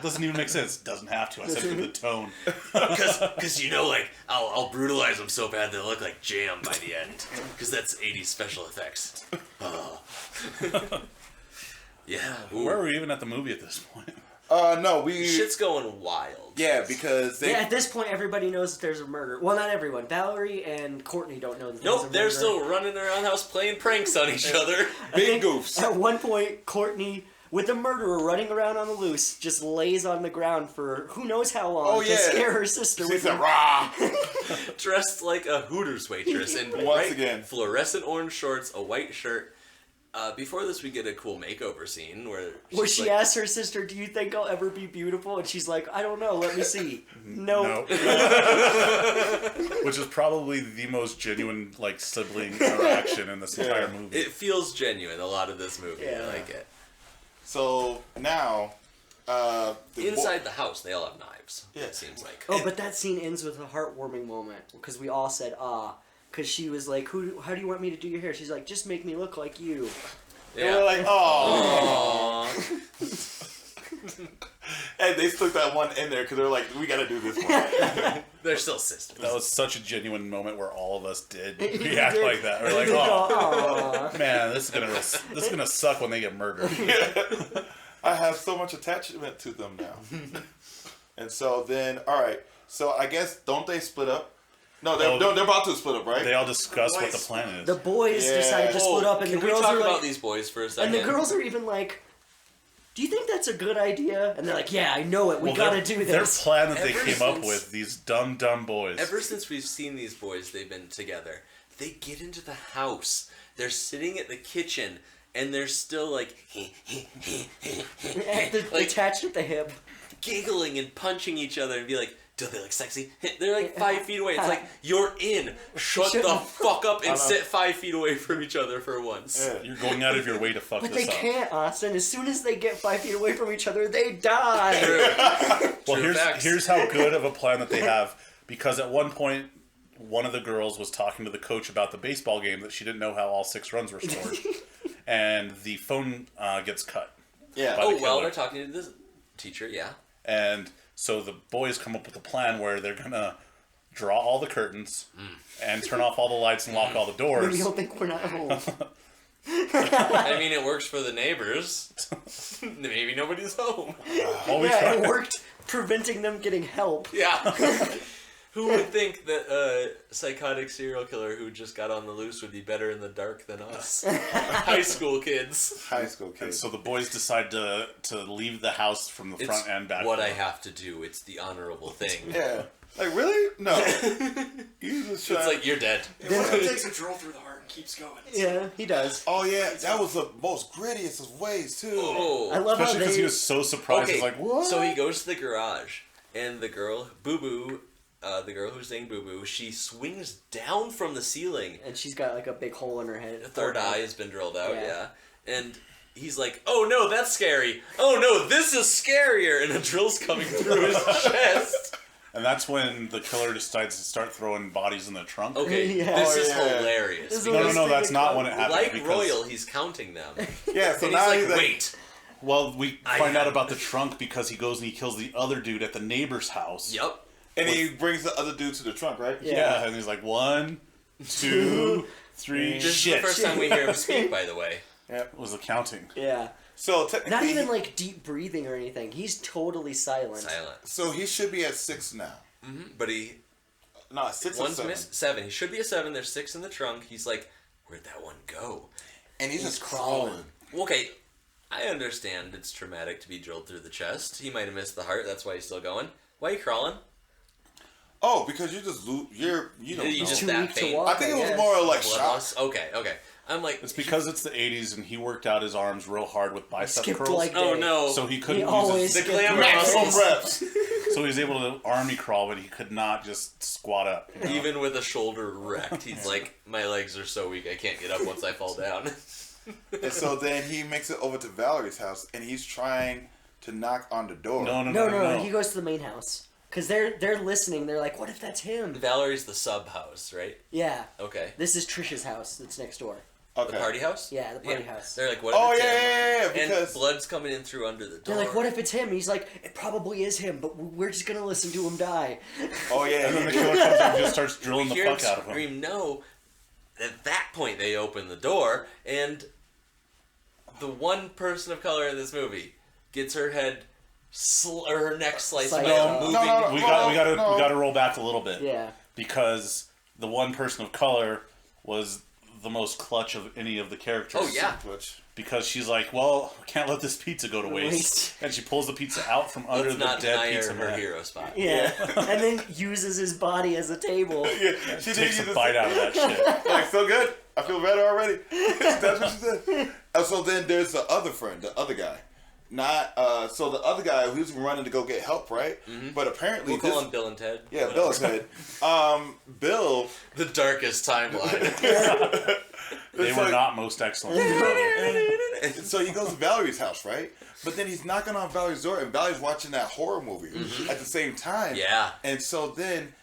Doesn't even make sense. Doesn't have to. I said for the tone. Because you know, like I'll brutalize them so bad they'll look like jam by the end. Because that's 80s special effects. Oh. Yeah. Ooh. Where are we even at the movie at this point? No, we. Shit's going wild. Yeah, because they. Yeah, at this point, everybody knows that there's a murder. Well, not everyone. Valerie and Courtney don't know that there's a Nope, murder. they're still running around the house playing pranks on each other. I big think goofs. At one point, Courtney, with the murderer running around on the loose, just lays on the ground for who knows how long Oh, to yeah. scare her sister She's with a him. rah. Dressed like a Hooters waitress in Once bright again. fluorescent orange shorts, a white shirt, Before this, we get a cool makeover scene where she asks her sister, "Do you think I'll ever be beautiful?" And she's like, "I don't know. Let me see." No. Which is probably the most genuine like sibling interaction in this entire movie. It feels genuine. A lot of this movie, I like it. So now, Inside the house, they all have knives. Yeah. It seems like. Oh, but that scene ends with a heartwarming moment because we all said, "Ah." Because she was like, how do you want me to do your hair? She's like, just make me look like you. And we're like, oh. And they stuck that one in there because they were like, we got to do this one. They're still sisters. That was such a genuine moment where all of us did You react did. like that. We're like, oh, man, this is gonna suck when they get murdered. I have so much attachment to them now. And so then, all right. So I guess, don't they split up? No, they're about to split up, right? They all discuss what the plan is. The boys decide to split up, and can the we girls talk are about like, these boys for a second? and the girls are even like, "Do you think that's a good idea?" And they're like, "Yeah, I know it. We gotta do Their this." plan that they Ever came up since- with, these dumb boys. Ever since we've seen these boys, they've been together. They get into the house. They're sitting at the kitchen, and they're still like Attached at the hip. giggling and punching each other and be like, do they look sexy? They're like 5 feet away. It's like, you're in. Shut the fuck up and sit 5 feet away from each other for once. Yeah. You're going out of your way to fuck But this they up. can't, Austin. As soon as they get 5 feet away from each other, they die. Well, True facts. here's how good of a plan that they have. Because at one point, one of the girls was talking to the coach about the baseball game that she didn't know how all 6 runs were scored. And the phone gets cut. Yeah. By the Oh, well, killer. they're talking to the teacher, yeah. And so the boys come up with a plan where they're gonna draw all the curtains and turn off all the lights and lock all the doors. You don't think we're not home? I mean, it works for the neighbors. Maybe nobody's home. Always Yeah, it try. worked, preventing them getting help. Yeah. Who would think that a psychotic serial killer who just got on the loose would be better in the dark than us? High school kids. High school And kids. so the boys decide to leave the house from the front It's and back. what door. I have to do. It's the honorable thing. Yeah. Like, really? No. You just It's like, you're dead. One of them takes a drill through the heart and keeps going. Yeah, he does. oh, yeah. That was the most grittiest of ways, too. Oh. I love how Especially because they... he was so surprised. Okay, He's like, what? so he goes to the garage, and the girl, Boo Boo, the girl who's saying Boo Boo, she swings down from the ceiling. And she's got like a big hole in her head. The third eye has been drilled out, Yeah. yeah. And he's like, oh no, that's scary. Oh no, this is scarier. And a drill's coming through his chest. And that's when the killer decides to start throwing bodies in the trunk. Okay, Yeah. this Oh, is yeah. hilarious. This is No, Worst thing that's to not come. when it happens. Like because, Royal, he's counting them. Yeah, so And now he's like, wait. Well, we I find out have about the trunk because he goes and he kills the other dude at the neighbor's house. Yep. And he brings the other dude to the trunk, right? Yeah. Yeah, and he's like, 1, 2, 3. This Shit. is the first time we hear him speak, by the way. It was the counting. Yeah. So technically, Not even like deep breathing or anything. He's totally silent. Silent. So he should be at 6 now. But he... No, 6 or One's 7. missed. 7. He should be a 7. There's 6 in the trunk. He's like, where'd that one go? And he's just crawling. Okay, I understand it's traumatic to be drilled through the chest. He might have missed the heart. That's why he's still going. Why are you crawling? Oh, because you just you don't You know. just Too that weak to pain. walk. I think it was guess. more like Blood shock. loss? Okay. I'm like, It's because it's the 80s and he worked out his arms real hard with bicep Skipped curls. like oh day. no. So he couldn't He use always his... The skipped clam like muscles. day. Maximum reps. So he was able to army crawl, but he could not just squat up. you know? Even with a shoulder wrecked, he's like, my legs are so weak I can't get up once I fall down. And so then he makes it over to Valerie's house, and he's trying to knock on the door. No. He goes to the main house because they're listening. They're like, "What if that's him?" Valerie's the sub house, right? Yeah. Okay. This is Trisha's house. That's next door. Okay. The party house? Yeah, the party house. They're like, what if Oh it's yeah, him? yeah, yeah, And because blood's coming in through under the door. They're like, "What if it's him?" He's like, "It probably is him, but we're just gonna listen to him die." oh yeah, And then the killer comes and just starts drilling the hear him fuck out of him. scream no. At that point, they open the door, and the one person of color in this movie gets her head, or her neck sliced by Sliced a off. moving. No. We gotta roll back a little bit. Yeah. Because the one person of color was the most clutch of any of the characters. Oh yeah. Because she's like, well, I can't let this pizza go to waste. Waste. And she pulls the pizza out from under Let's the not dead deny pizza her man. hero spot. Yeah. And then uses his body as a table. Yeah, she did Takes use a this- bite out of that shit. Like so good. I feel better already. That's what she said. So then there's the other friend, the other guy. Not so the other guy who's running to go get help, right? Mm-hmm. But apparently we'll call him Bill and Ted. Yeah, Bill and Ted. Bill, the darkest timeline. They were not most excellent. So he goes to Valerie's house, right? But then he's knocking on Valerie's door, and Valerie's watching that horror movie at the same time. Yeah. And so then,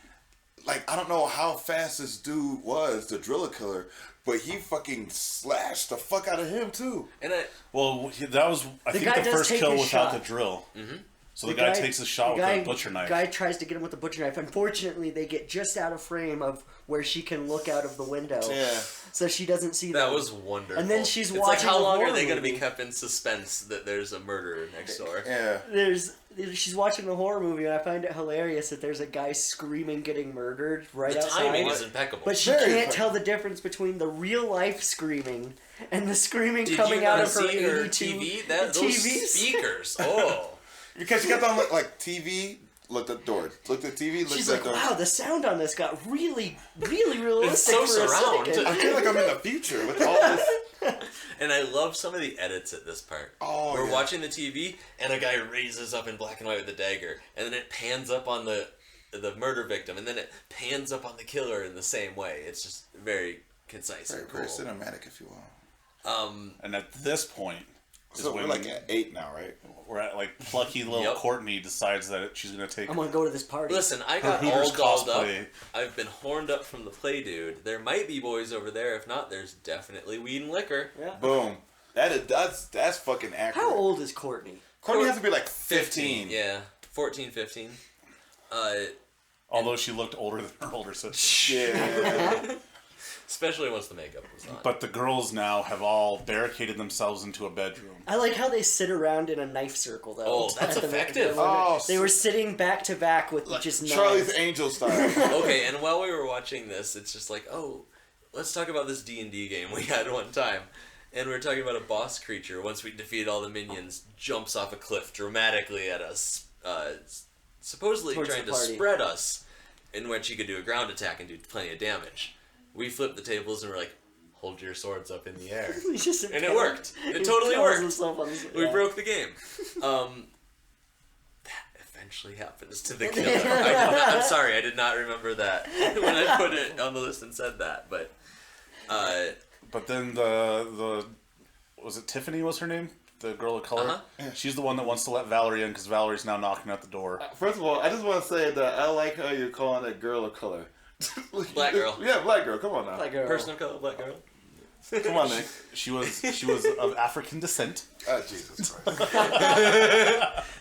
like, I don't know how fast this dude was, the driller killer, but he fucking slashed the fuck out of him too. And that was, I think, the first kill without the drill. Mm-hmm. So the guy takes a shot with a butcher knife. The guy tries to get him with a butcher knife. Unfortunately, they get just out of frame of where she can look out of the window. Yeah. So she doesn't see that. Them. Was wonderful. And then she's it's watching. Like, how long are they going to be kept in suspense that there's a murderer next door? Yeah. She's watching the horror movie, and I find it hilarious that there's a guy screaming getting murdered right outside. The timing is impeccable. But she can't tell the difference between the real life screaming and the screaming coming out of her TV. Those speakers. Oh. Because she kept on like TV. Looked at the door. Looked at TV. Looked She's at like, the door. wow, the sound on this got really, really realistic. It's so for surround. A second. I feel like I'm in the future with all this. And I love some of the edits at this part. Oh, We're watching the TV, and a guy raises up in black and white with a dagger, and then it pans up on the murder victim, and then it pans up on the killer in the same way. It's just very concise and cool. Very cinematic, if you will. And at this point, so we're like at 8 now, right? We're at like plucky little Courtney decides that she's gonna take. I'm gonna go to this party. Listen, I got all dolled up. I've been horned up from the play dude. There might be boys over there. If not, there's definitely weed and liquor. Yeah. Boom. That's fucking accurate. How old is Courtney? Courtney has to be like 15. Yeah, 14, 15. Although she looked older than her older sister. Yeah. Especially once the makeup was on. But the girls now have all barricaded themselves into a bedroom. I like how they sit around in a knife circle, though. Oh, that's effective. They were sitting back to back with like just Charlie's knives. Angel style. Okay, and while we were watching this, it's just like, oh, let's talk about this D&D game we had one time. And we were talking about a boss creature, once we defeat all the minions, jumps off a cliff dramatically at us, supposedly Towards trying to spread us, in which he could do a ground attack and do plenty of damage. We flipped the tables and we're like, hold your swords up in the air. And it worked. It totally worked. We broke the game. That eventually happens to the killer. I'm sorry, I did not remember that when I put it on the list and said that. But then the was it Tiffany was her name? The girl of color? Uh-huh. She's the one that wants to let Valerie in because Valerie's now knocking at the door. First of all, I just want to say that I like how you're calling a girl of color. Black girl. Yeah, black girl. Come on now. Black girl. Person of color, black girl. Come on, Nick. She was of African descent. Oh, Jesus Christ.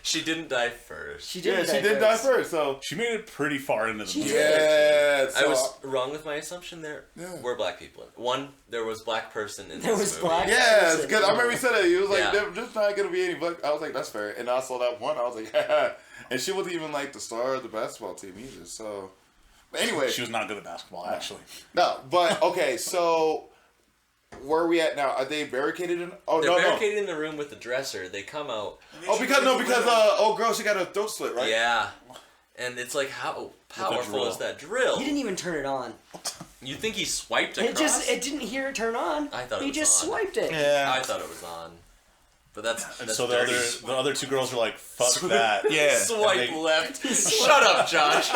She didn't die first. She did die first, so... She made it pretty far into the movie. Yeah. I was wrong with my assumption there. Yeah. Were black people in it. One, there was black person in this movie. Black yes, because I remember you said that. He was like, Yeah. "There's just not going to be any black..." I was like, that's fair. And I saw that one, I was like, haha. And she wasn't even like the star of the basketball team either, so... But anyway... She was not good at basketball, actually. No, but, okay, so... Where are we at now? Are they barricaded in? Oh, They're no, barricaded in the room with the dresser. They come out. Oh, because old girl, she got a throat slit, right? Yeah. And it's like, how powerful is that drill? He didn't even turn it on. You think he swiped across? It didn't hear it turn on. I thought it he was just on. swiped it. Yeah. I thought it was on. But that's And so dirty. the other two girls are like, fuck that. Yeah. Swipe left. Shut up, Josh.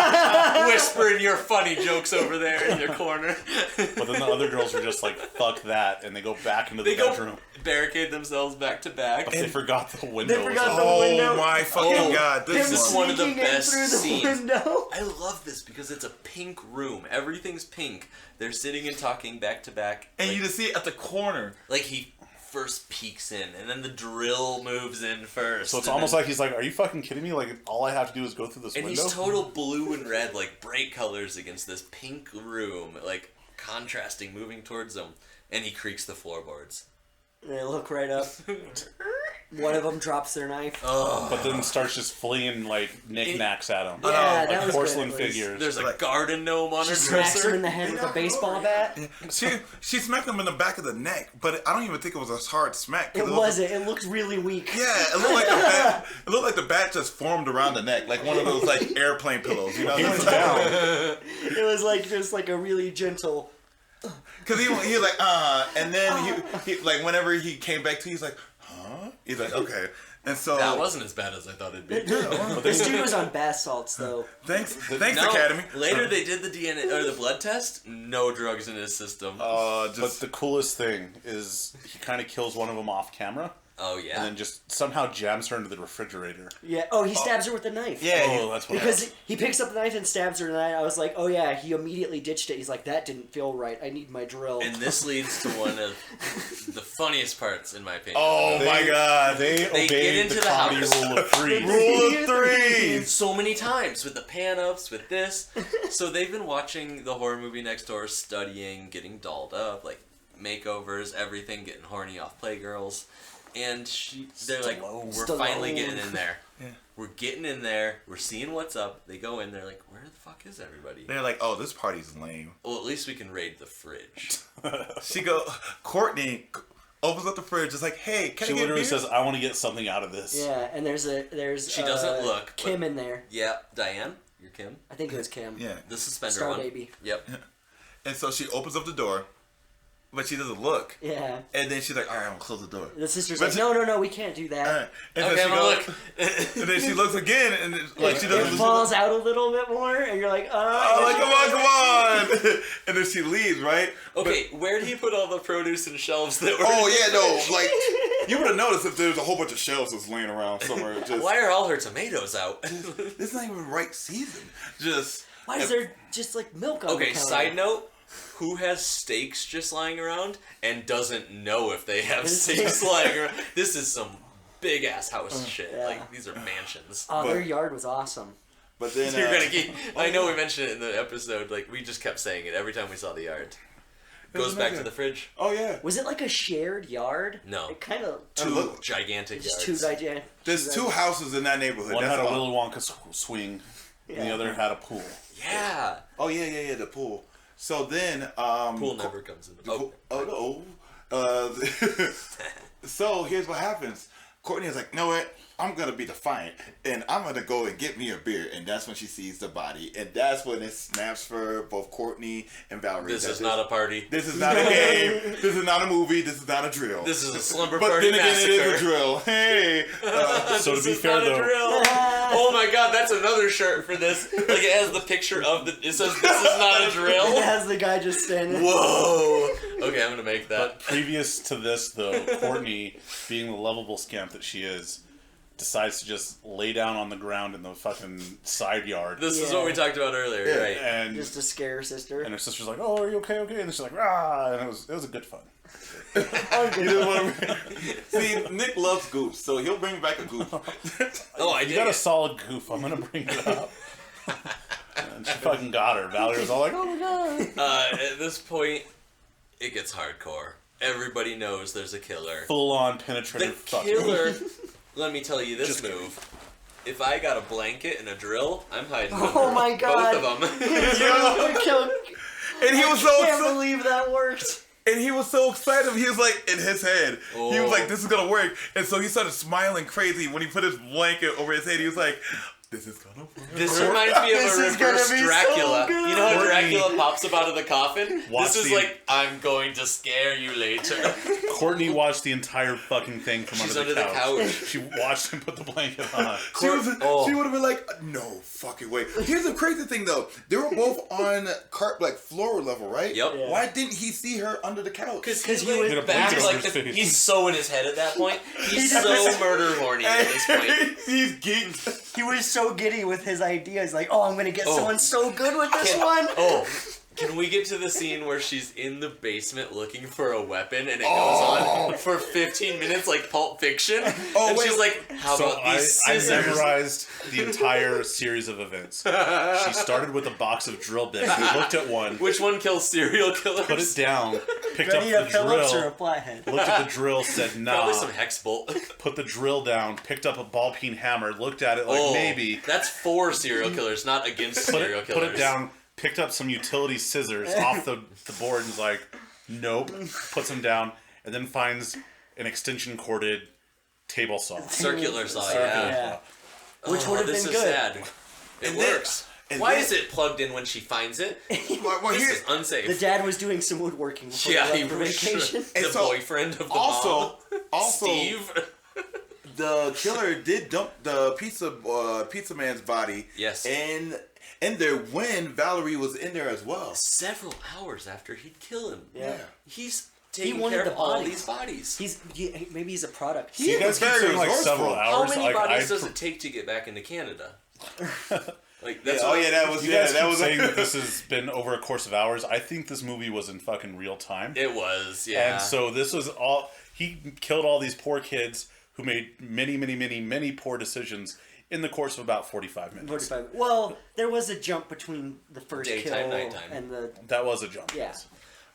Whispering your funny jokes over there in your corner. But then the other girls are just like, fuck that, and they go back into the bedroom. Barricade themselves back to back. But they forgot the window. They forgot was the on. window. Oh my fucking god! This This is is one of the Sneaking in best through the scenes. window. I love this because it's a pink room. Everything's pink. They're sitting and talking back to back. and like, you just see it at the corner. like he first peeks in, and then the drill moves in first. So it's and almost then- like he's like, are you fucking kidding me? Like, all I have to do is go through this And window? he's total blue and red, like bright colors against this pink room, like contrasting, moving towards him. And he creaks the floorboards. And they look right up. One of them drops their knife. Oh. But then starts just flinging, like, knickknacks at him. Yeah, that like was porcelain good. figures. There's a garden gnome on her She smacks him dresser. in the head with a baseball bat. She smacked him in the back of the neck, but I don't even think it was a hard smack. It wasn't. It looked really weak. Yeah, it looked like the bat. It looked like the bat just formed around the neck, like one of those like airplane pillows. You know, He was down. It was like just like a really gentle. Because he was like, and then he like whenever he came back to, he's like, huh? He's like, okay. And so That wasn't as bad as I thought it'd be. This dude was on bath salts though. Thanks, No, Academy. later they did the DNA or the blood test. No drugs in his system. But the coolest thing is he kind of kills one of them off camera. Oh yeah. And then just somehow jams her into the refrigerator. Yeah. Oh, he stabs her with a knife. Yeah. Oh, that's what Because he picks up the knife and stabs her, and I was like, oh yeah, he immediately ditched it. He's like, that didn't feel right. I need my drill. And this leads to one of the funniest parts, in my opinion. Oh my God. They get obeyed into the the comedy house. rule of three. Rule of three. So many times with the pan-ups, with this. So they've been watching the horror movie next door, studying, getting dolled up, like makeovers, everything, getting horny off Playgirls. And they're like, we're finally getting in there. Yeah. We're getting in there. We're seeing what's up. They go in. They're like, where the fuck is everybody? They're like, oh, this party's lame. Well, at least we can raid the fridge. Courtney opens up the fridge. It's like, hey, can She I get a literally beer? says, I want to get something out of this. Yeah, and there's She doesn't look, Kim but- in there. Yeah, Diane, you're Kim. I think it was Kim. Yeah. The suspender Star one. baby. Yep. And so she opens up the door, but she doesn't look. Yeah. And then she's like, all right, I'm gonna close the door. The sister's But like, no, we can't do that. All right. And Okay, then I'm she gonna goes, look. and then she looks again, and like she It doesn't. falls out a little bit more, and you're like, Oh, like, come on. And then she leaves, right? Okay, where did he put all the produce and shelves that were... Oh, yeah, no, like, you would have noticed if there was a whole bunch of shells that's laying around somewhere. Just, Why are all her tomatoes out? It's not even right season. Just. why is there just like milk on the Okay, counter? side note. Who has steaks just lying around and doesn't know if they have steaks lying around? This is some big ass house shit. yeah. Like, these are mansions. Oh, But- their yard was awesome. But then. You're gonna keep... I know we mentioned it in the episode. Like, we just kept saying it every time we saw the yard. Goes back to the fridge. Oh, yeah. Was it like a shared yard? No. It kind of Two gigantic just yards. two gigantic. There's two houses in that neighborhood. One That's had a all. Willy Wonka swing, and the Yeah. other had a pool. Yeah. Oh, yeah, the pool. So then. Pool never comes in the... So here's what happens. Courtney is like, know what? I'm gonna be defiant, and I'm gonna go and get me a beer. And that's when she sees the body, and that's when it snaps for both Courtney and Valerie. This is not a party. This is not a game. This is not a movie. This is not a drill. This is a Slumber but Party then again, Massacre. it is a drill. Hey. So to This be is fair, not a though, drill. Oh my god, that's another shirt for this. Like, it has the picture of the... It says, this is not a It drill. has the guy just standing. Whoa. Okay, I'm gonna make that. but previous to this, though, Courtney, being the lovable scamp that she is, decides to just lay down on the ground in the fucking side yard. This is what we talked about earlier, Yeah. right? And Just to scare her sister. and her sister's like, "Oh, are you okay? Okay?" And then she's like, "Rah!" And it was a good fun. You just wanna- See, Nick loves goofs, so he'll bring back a goof. Oh, I You did. got a solid goof. I'm gonna bring it up. And she fucking got her. Valerie was all like, "Oh my god!" At this point, it gets hardcore. Everybody knows there's a killer. Full on The penetrative fucking. killer, let me tell you this move. If I got a blanket and a drill, I'm hiding under Oh my God. both of them. And he was so I can't upset. believe that worked. And he was so excited. He was like, in his head, he Oh. was like, this is gonna work. And so he started smiling crazy when he put his blanket over his head. He was like, this is gonna work. This reminds me of This a is gonna reverse be so Dracula. good. You know how Courtney- Dracula pops up out of the coffin? Watch This is the- like, I'm going to scare you later. Courtney watched the entire fucking thing from She's under the couch. couch. She watched him put the blanket on. She Oh. would have been like, no fucking way. Here's the crazy thing though. They were both on like floor level, right? Yep. Yeah. Why didn't he see her under the couch? Because he he was was a back, blanket like, over his face. he's so in his head at that point. He's so murder horny at this point. He's geeked. He was so giddy with his ideas. Like, oh, I'm gonna get Oh. someone so good with this Can- one. Oh, can we get to the scene where she's in the basement looking for a weapon and it goes on for 15 minutes like Pulp Fiction? Oh, and wait. she's like, how So about these I scissors? memorized the entire series of events. She started with a box of drill bits. We looked at one, Which one kills serial killers? put it down, picked up Ready a the Phillips or a drill, flathead? looked at the drill, said nah. Probably some hex bolt. Put the drill down, picked up a ball peen hammer, looked at it like maybe. That's for serial killers, not against Put serial it, killers. put it down, picked up some utility scissors off the board and was like, nope. Puts them down, and then finds an extension corded table saw. Circular saw, Circular yeah. saw. Which would have this been is good. sad. It And works. Why is it plugged in when she finds it? This is unsafe. The dad was doing some woodworking before Yeah, he he left for was vacation. And the so- boyfriend of the Also, mom. Steve. the killer did dump the pizza man's body. Yes. And in there when Valerie was in there as well. Several hours after he'd kill him. Yeah. He's taking wanted care the of all bodies. these bodies. Maybe he's a product. You guys keep very saying like resourceful. several How hours. many like, bodies does it take to get back into Canada? Like that's that was You guys that keep was saying that this has been over a course of hours. I think this movie was in fucking real time. It was, yeah. And so this was all. He killed all these poor kids who made many poor decisions in the course of about 45 minutes. 45. Well, there was a jump between the first Daytime, kill nighttime. and the. That was a jump. Yeah.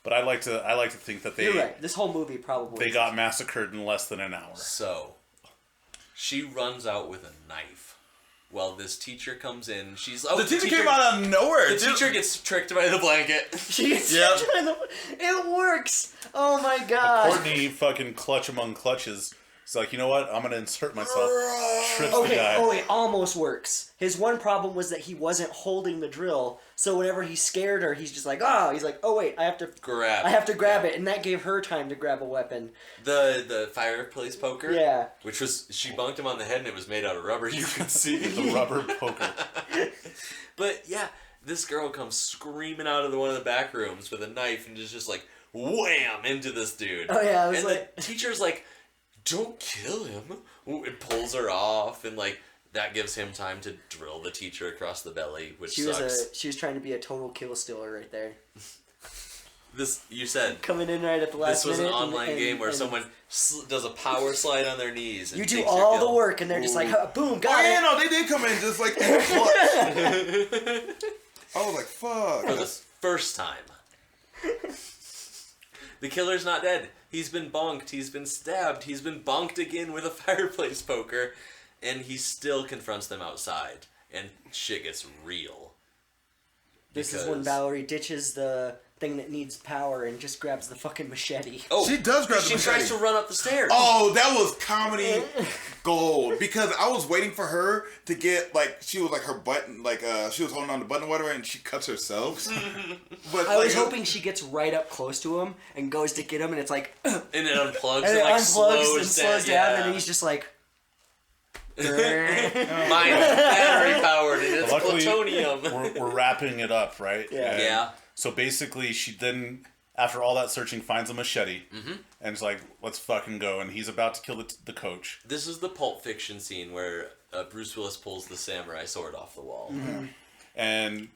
But I like to think that You're right. This whole movie probably. they got massacred in less than an hour. So, she runs out with a knife. Well, this teacher comes in. She's the teacher came out of nowhere. The teacher gets tricked by the blanket. She gets Yep. It works. Oh my god. Courtney fucking clutch among clutches. It's like, you know what? I'm gonna insert myself. Trips the Okay, guy. it almost works. His one problem was that he wasn't holding the drill, so whenever he scared her, he's just like, he's like, oh wait, I have to grab it, and that gave her time to grab a weapon. The fireplace poker. Yeah. Which was she bunked him on the head and it was made out of rubber. You could see The rubber poker. But yeah, this girl comes screaming out of one of the back rooms with a knife and is just like wham into this dude. Oh yeah, I was and like, the teacher's like, "Don't kill him." It pulls her off, and like that gives him time to drill the teacher across the belly, which she sucks. was trying to be a total kill stealer right there. This you said. Coming in right at the last This was an minute. online game where someone does a power slide on their knees. And You do takes your all kill. the work, and they're just like, boom, got Oh it. yeah, no, they did come in just like in clutch. I was like, fuck. For the first time. The killer's not dead. He's been bonked. He's been stabbed. He's been bonked again with a fireplace poker. And he still confronts them outside. And shit gets real. This is when Valerie ditches the thing that needs power and just grabs the fucking machete. Oh, She does grab the She machete. tries to run up the stairs. Oh, that was comedy gold because I was waiting for her to get like she was like her button like she was holding on the button or whatever and she cuts herself. But I was hoping she gets right up close to him and goes to get him, and it's like, And it unplugs and and, it like unplugs and slows down, yeah. and then he's just like, Mine battery powered and it's Luckily, plutonium. we're wrapping it up, right? Yeah. And Yeah. So basically, she then, after all that searching, finds a machete. And is like, let's fucking go. And he's about to kill the coach. This is the Pulp Fiction scene where Bruce Willis pulls the samurai sword off the wall. And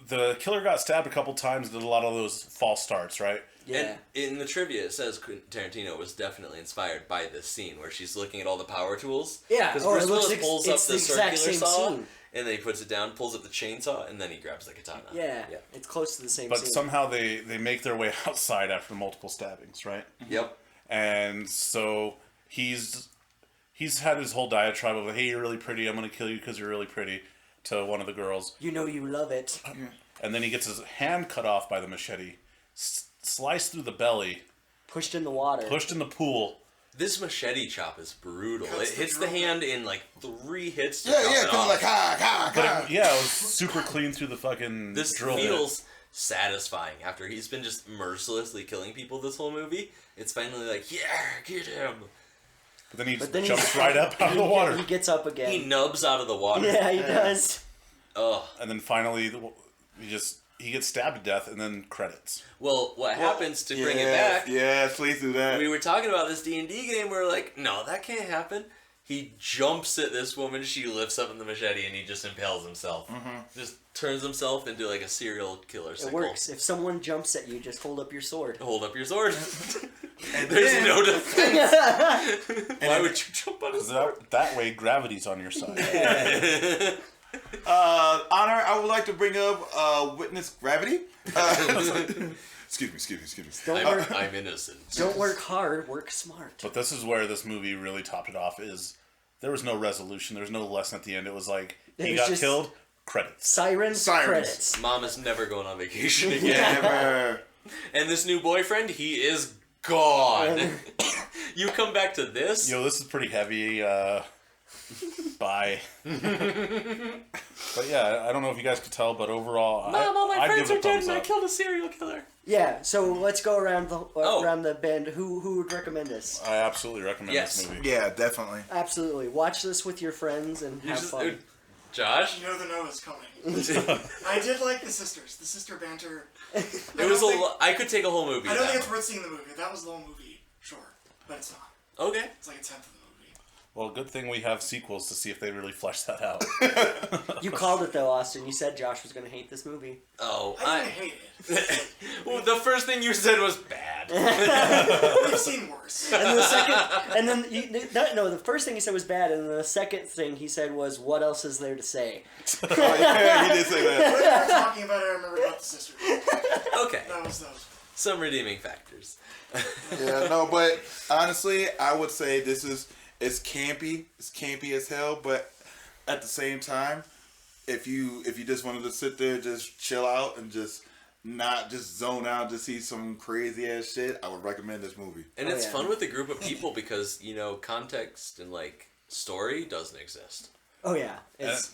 the killer got stabbed a couple times, did a lot of those false starts, right? yeah. And in the trivia, it says Quentin Tarantino was definitely inspired by this scene where she's looking at all the power tools. Yeah. Because Oh, Bruce it looks Willis pulls up it's the exact circular same saw, scene. and then he puts it down, pulls up the chainsaw, and then he grabs the katana. Yeah, it's close to the same But scene. somehow they make their way outside after multiple stabbings, right? Yep. And so he's had his whole diatribe of, hey, you're really pretty, I'm going to kill you because you're really pretty, to one of the girls. You know you love it. And then he gets his hand cut off by the machete, sliced through the belly, Pushed in the water. pushed in the pool. This machete chop is brutal. Cuts It the hits the drill. hand in like 3 hits to yeah, chop yeah, it because off. like ha. But it was super clean through the fucking This drill bit. feels satisfying after he's been just mercilessly killing people this whole movie. It's finally like, yeah, get him. But then he But then jumps right up out of the water. He gets up again. He nubs out of the water. Yeah, he does. Ugh. And then finally, he gets stabbed to death, and then credits. Well, what happens to bring it back? Yeah, please do that. We were talking about this D&D game. We were like, no, that can't happen. He jumps at this woman. She lifts up in the machete, and he just impales himself. Just turns himself into like a serial killer. It works. If someone jumps at you, just hold up your sword. Hold up your sword. And There's then- no defense. Why would you jump on his sword? That way, gravity's on your side. Honor, I would like to bring up witness gravity. Excuse me. Don't work. I'm innocent. Don't work hard. Work smart. But this is where this movie really topped it off. Is there was no resolution. There was no lesson at the end. It was like It he was got just- killed. Credits. Sirens. Credits. Mom is never going on vacation again. Never. And this new boyfriend, he is gone. You come back to this? Yo, this is pretty heavy. Bye. But yeah, I don't know if you guys could tell, but overall, Mom, all my I'd friends give it are a dead thumbs and I up. killed a serial killer. Yeah, so let's go around the Oh. around the band. Who would recommend this? I absolutely recommend Yes. this movie. Yeah, definitely. Absolutely, watch this with your friends and have fun. Josh? You know the no is coming. I did like the sisters. The sister banter. It was I could take a whole movie. I don't of think that it's worth seeing the movie. If that was the whole movie, sure. But it's not. one. Okay. It's like a tenth of the movie. Well, good thing we have sequels to see if they really flesh that out. You called it though, Austin. You said Josh was going to hate this movie. Oh, I didn't hate it. Well, the first thing you said was bad. We've seen worse. And the second, and then the first thing he said was bad, and then the second thing he said was, "What else is there to say?" Oh, yeah, he did say that. When we were talking about it, I remember about the sisters. Okay. That was Some redeeming factors. Yeah, no, but honestly, I would say this is it's campy. It's campy as hell, but at the same time, if you just wanted to sit there, just chill out and just not just zone out to see some crazy ass shit, I would recommend this movie. And Oh, it's yeah. fun with a group of people because, context and, story doesn't exist. Oh yeah, it's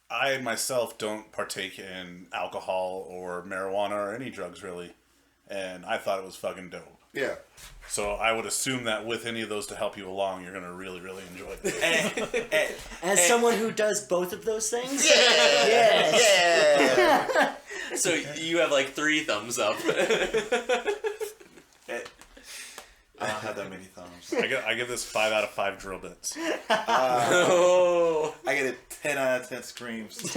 I myself don't partake in alcohol or marijuana or any drugs really, and I thought it was fucking dope. Yeah. So I would assume that with any of those to help you along, you're gonna really, really enjoy it. as someone who does both of those things. Yes. So you have, 3 thumbs up. I don't have that many thumbs. I give this 5 out of 5 drill bits. Oh. I get a 10 out of 10 screams.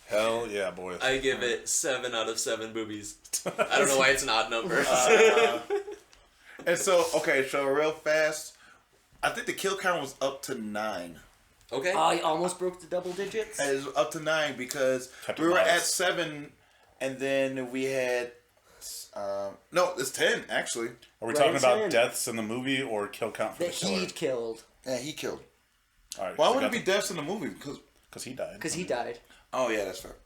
Hell yeah, boys. I give it 7 out of 7 boobies. I don't know why it's an odd number. And so, okay, so real fast, I think the kill count was up to 9. Okay. I almost broke the double digits. And it was up to 9 because Kept it we were at modest. 7, and then we had no, it's 10 actually. Are we Right, talking about Sam. deaths in the movie or kill count for That the killer? he'd killed Yeah, he killed. All right, Why so would we it be got deaths in the movie? Because because he died. because he died. oh yeah, that's fair.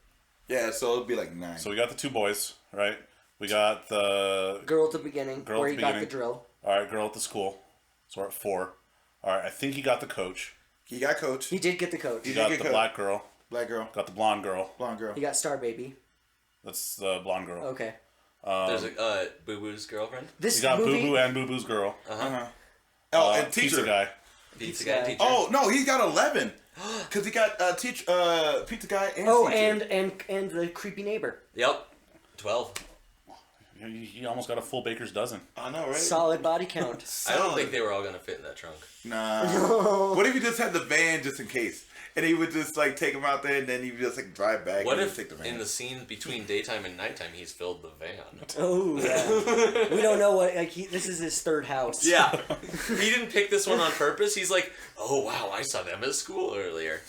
Yeah, so it'd be like 9. So we got the 2 boys, right? We got the Girl at the beginning, Girl at where the he got the beginning. drill. all right girl at the school. So we're at 4. All right, I think he got the coach. He got coach. He did get the coach. He did got get the coach. black girl. Black girl, Got the blonde girl. blonde girl. He got Star Baby. That's the blonde girl. Okay. There's a Boo Boo's girlfriend. This You got Boo movie. Boo and Boo Boo's girl. Oh, and teacher Pizza guy. Pizza guy. guy teacher. Oh no, he got 11 because he got pizza guy and Oh, teacher. and the creepy neighbor. Yep. 12. He almost got a full baker's dozen. I know, right? Solid body count. I don't think they were all going to fit in that trunk. Nah. What if he just had the van just in case? And he would just take him out there and then he would just drive back What and if take the van. in the scene between daytime and nighttime he's filled the van? Oh, yeah. We don't know what. This is his third house. Yeah. He didn't pick this one on purpose. He's like, oh wow, I saw them at school earlier.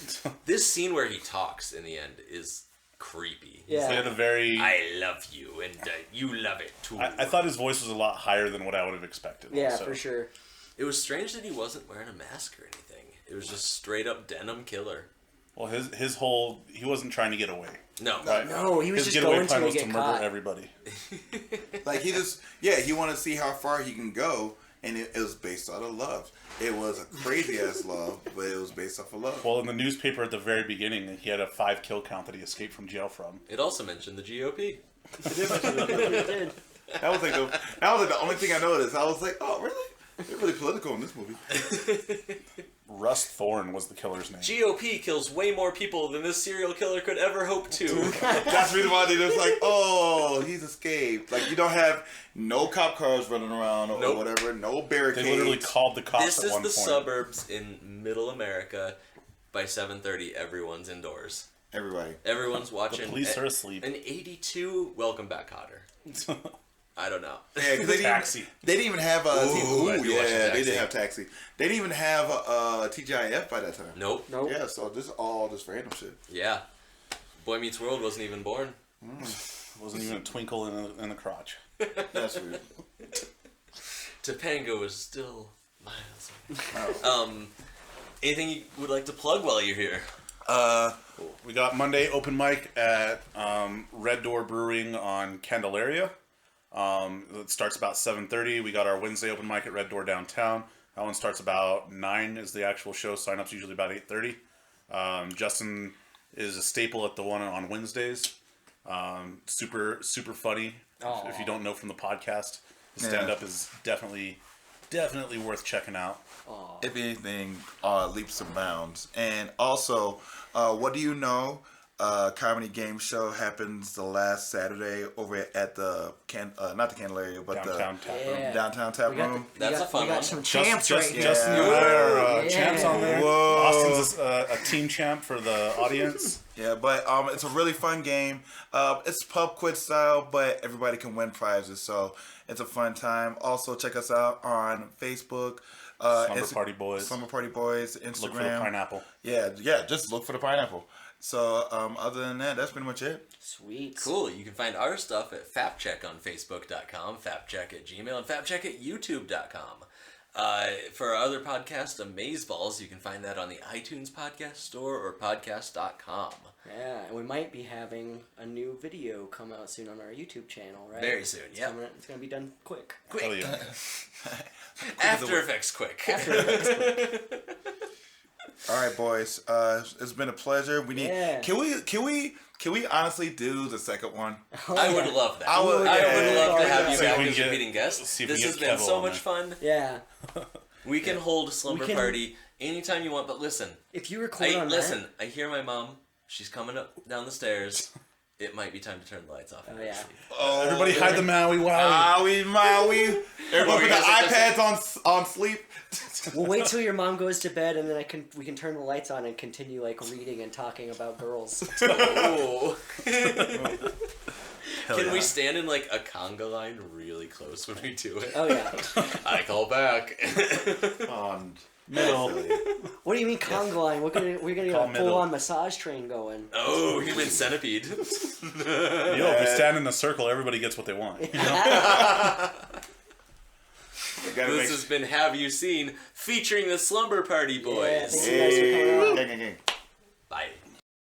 This scene where he talks in the end is creepy. He had Yeah. a very. I love you and you love it too. I thought his voice was a lot higher than what I would have expected. Yeah, also. for sure. It was strange that he wasn't wearing a mask or anything. It was just straight up denim killer. Well, his whole he wasn't trying to get away. No. Right? No, he was His just getaway going plan to was to get murder caught. everybody. he just, he wanted to see how far he can go, and it was based out of love. It was a crazy ass love, but it was based off of love. Well, in the newspaper at the very beginning, he had a 5 kill count that he escaped from jail from. It also mentioned the GOP. He did. That was the only thing I noticed. I was like, oh really? They're really political in this movie. Russ Thorne was the killer's name. GOP kills way more people than this serial killer could ever hope to. That's the reason why they just oh, he's escaped. You don't have no cop cars running around or Nope. whatever, no They barricades. literally called the cops This at is one the point. suburbs in middle America. By 7:30, everyone's indoors. Everybody. Everyone's watching. The police are asleep. An 82 Welcome Back Cotter. I don't know. Yeah, 'cause Taxi. They didn't even have a. Ooh, I'd be watching yeah, they Taxi. didn't have Taxi. They didn't even have a TGIF by that time. Nope. Nope. Yeah, so this is all just random shit. Yeah. Boy Meets World wasn't even born. Wasn't even a twinkle in the crotch. That's weird. Topanga was still miles away. Oh. Anything you would like to plug while you're here? We got Monday open mic at Red Door Brewing on Candelaria. It starts about 7:30. We got our Wednesday open mic at Red Door downtown. That one starts about 9 is the actual show. Sign-up's usually about 8:30. Justin is a staple at the one on Wednesdays. Super funny. If you don't know from the podcast, the stand-up is definitely worth checking out. If anything, leaps and bounds. And also, what do you know? Comedy game show happens the last Saturday over at the not the Candelaria, but Downtown the Tap Room. downtown tap room. That's a fun we got one. some champs Just, right here. Justin and I are champs on there. Whoa. Austin's a team champ for the audience. Yeah, but it's a really fun game. It's pub quiz style, but everybody can win prizes, so it's a fun time. Also, check us out on Facebook. Slumber Party Boys. Slumber Party Boys, Instagram. Look for the pineapple. Yeah, just look for the pineapple. So, other than that, that's pretty much it. Sweet. Cool. You can find our stuff at FapCheck on Facebook.com, FapCheck at Gmail, and FapCheck at YouTube.com. For our other podcast, Amazeballs, you can find that on the iTunes podcast store or podcast.com. Yeah, and we might be having a new video come out soon on our YouTube channel, right? Very soon, yeah. It's gonna be done quick. Quick. Hell yeah. After Effects quick. All right, boys. It's been a pleasure. We need. Yeah. Can we honestly do the second one? I would love that. I would love to have you See if back we can as get- repeating guest. see if we This can has get been Kevo so on much there. fun. Yeah. We can hold a slumber We can- party anytime you want, but listen. If you record on Listen, I hear my mom. She's coming up down the stairs. It might be time to turn the lights off. Oh, yeah. Oh, Everybody hide the Maui Wowie. Maui. Everybody put the guys are iPads on sleep. that, we'll wait till your mom goes to bed, and then we can turn the lights on and continue like reading and talking about girls. Oh. Hell Can yeah. we stand in like a conga line really close when we do it? Oh yeah. I call back. On Middle. What do you mean conga line? We're gonna Call get a middle. full on massage train going. Oh, human centipede. Yo, if we stand in a circle, everybody gets what they want. You know? This has been Have You Seen? Featuring the Slumber Party Boys. thank you guys for coming on. Gang. Bye.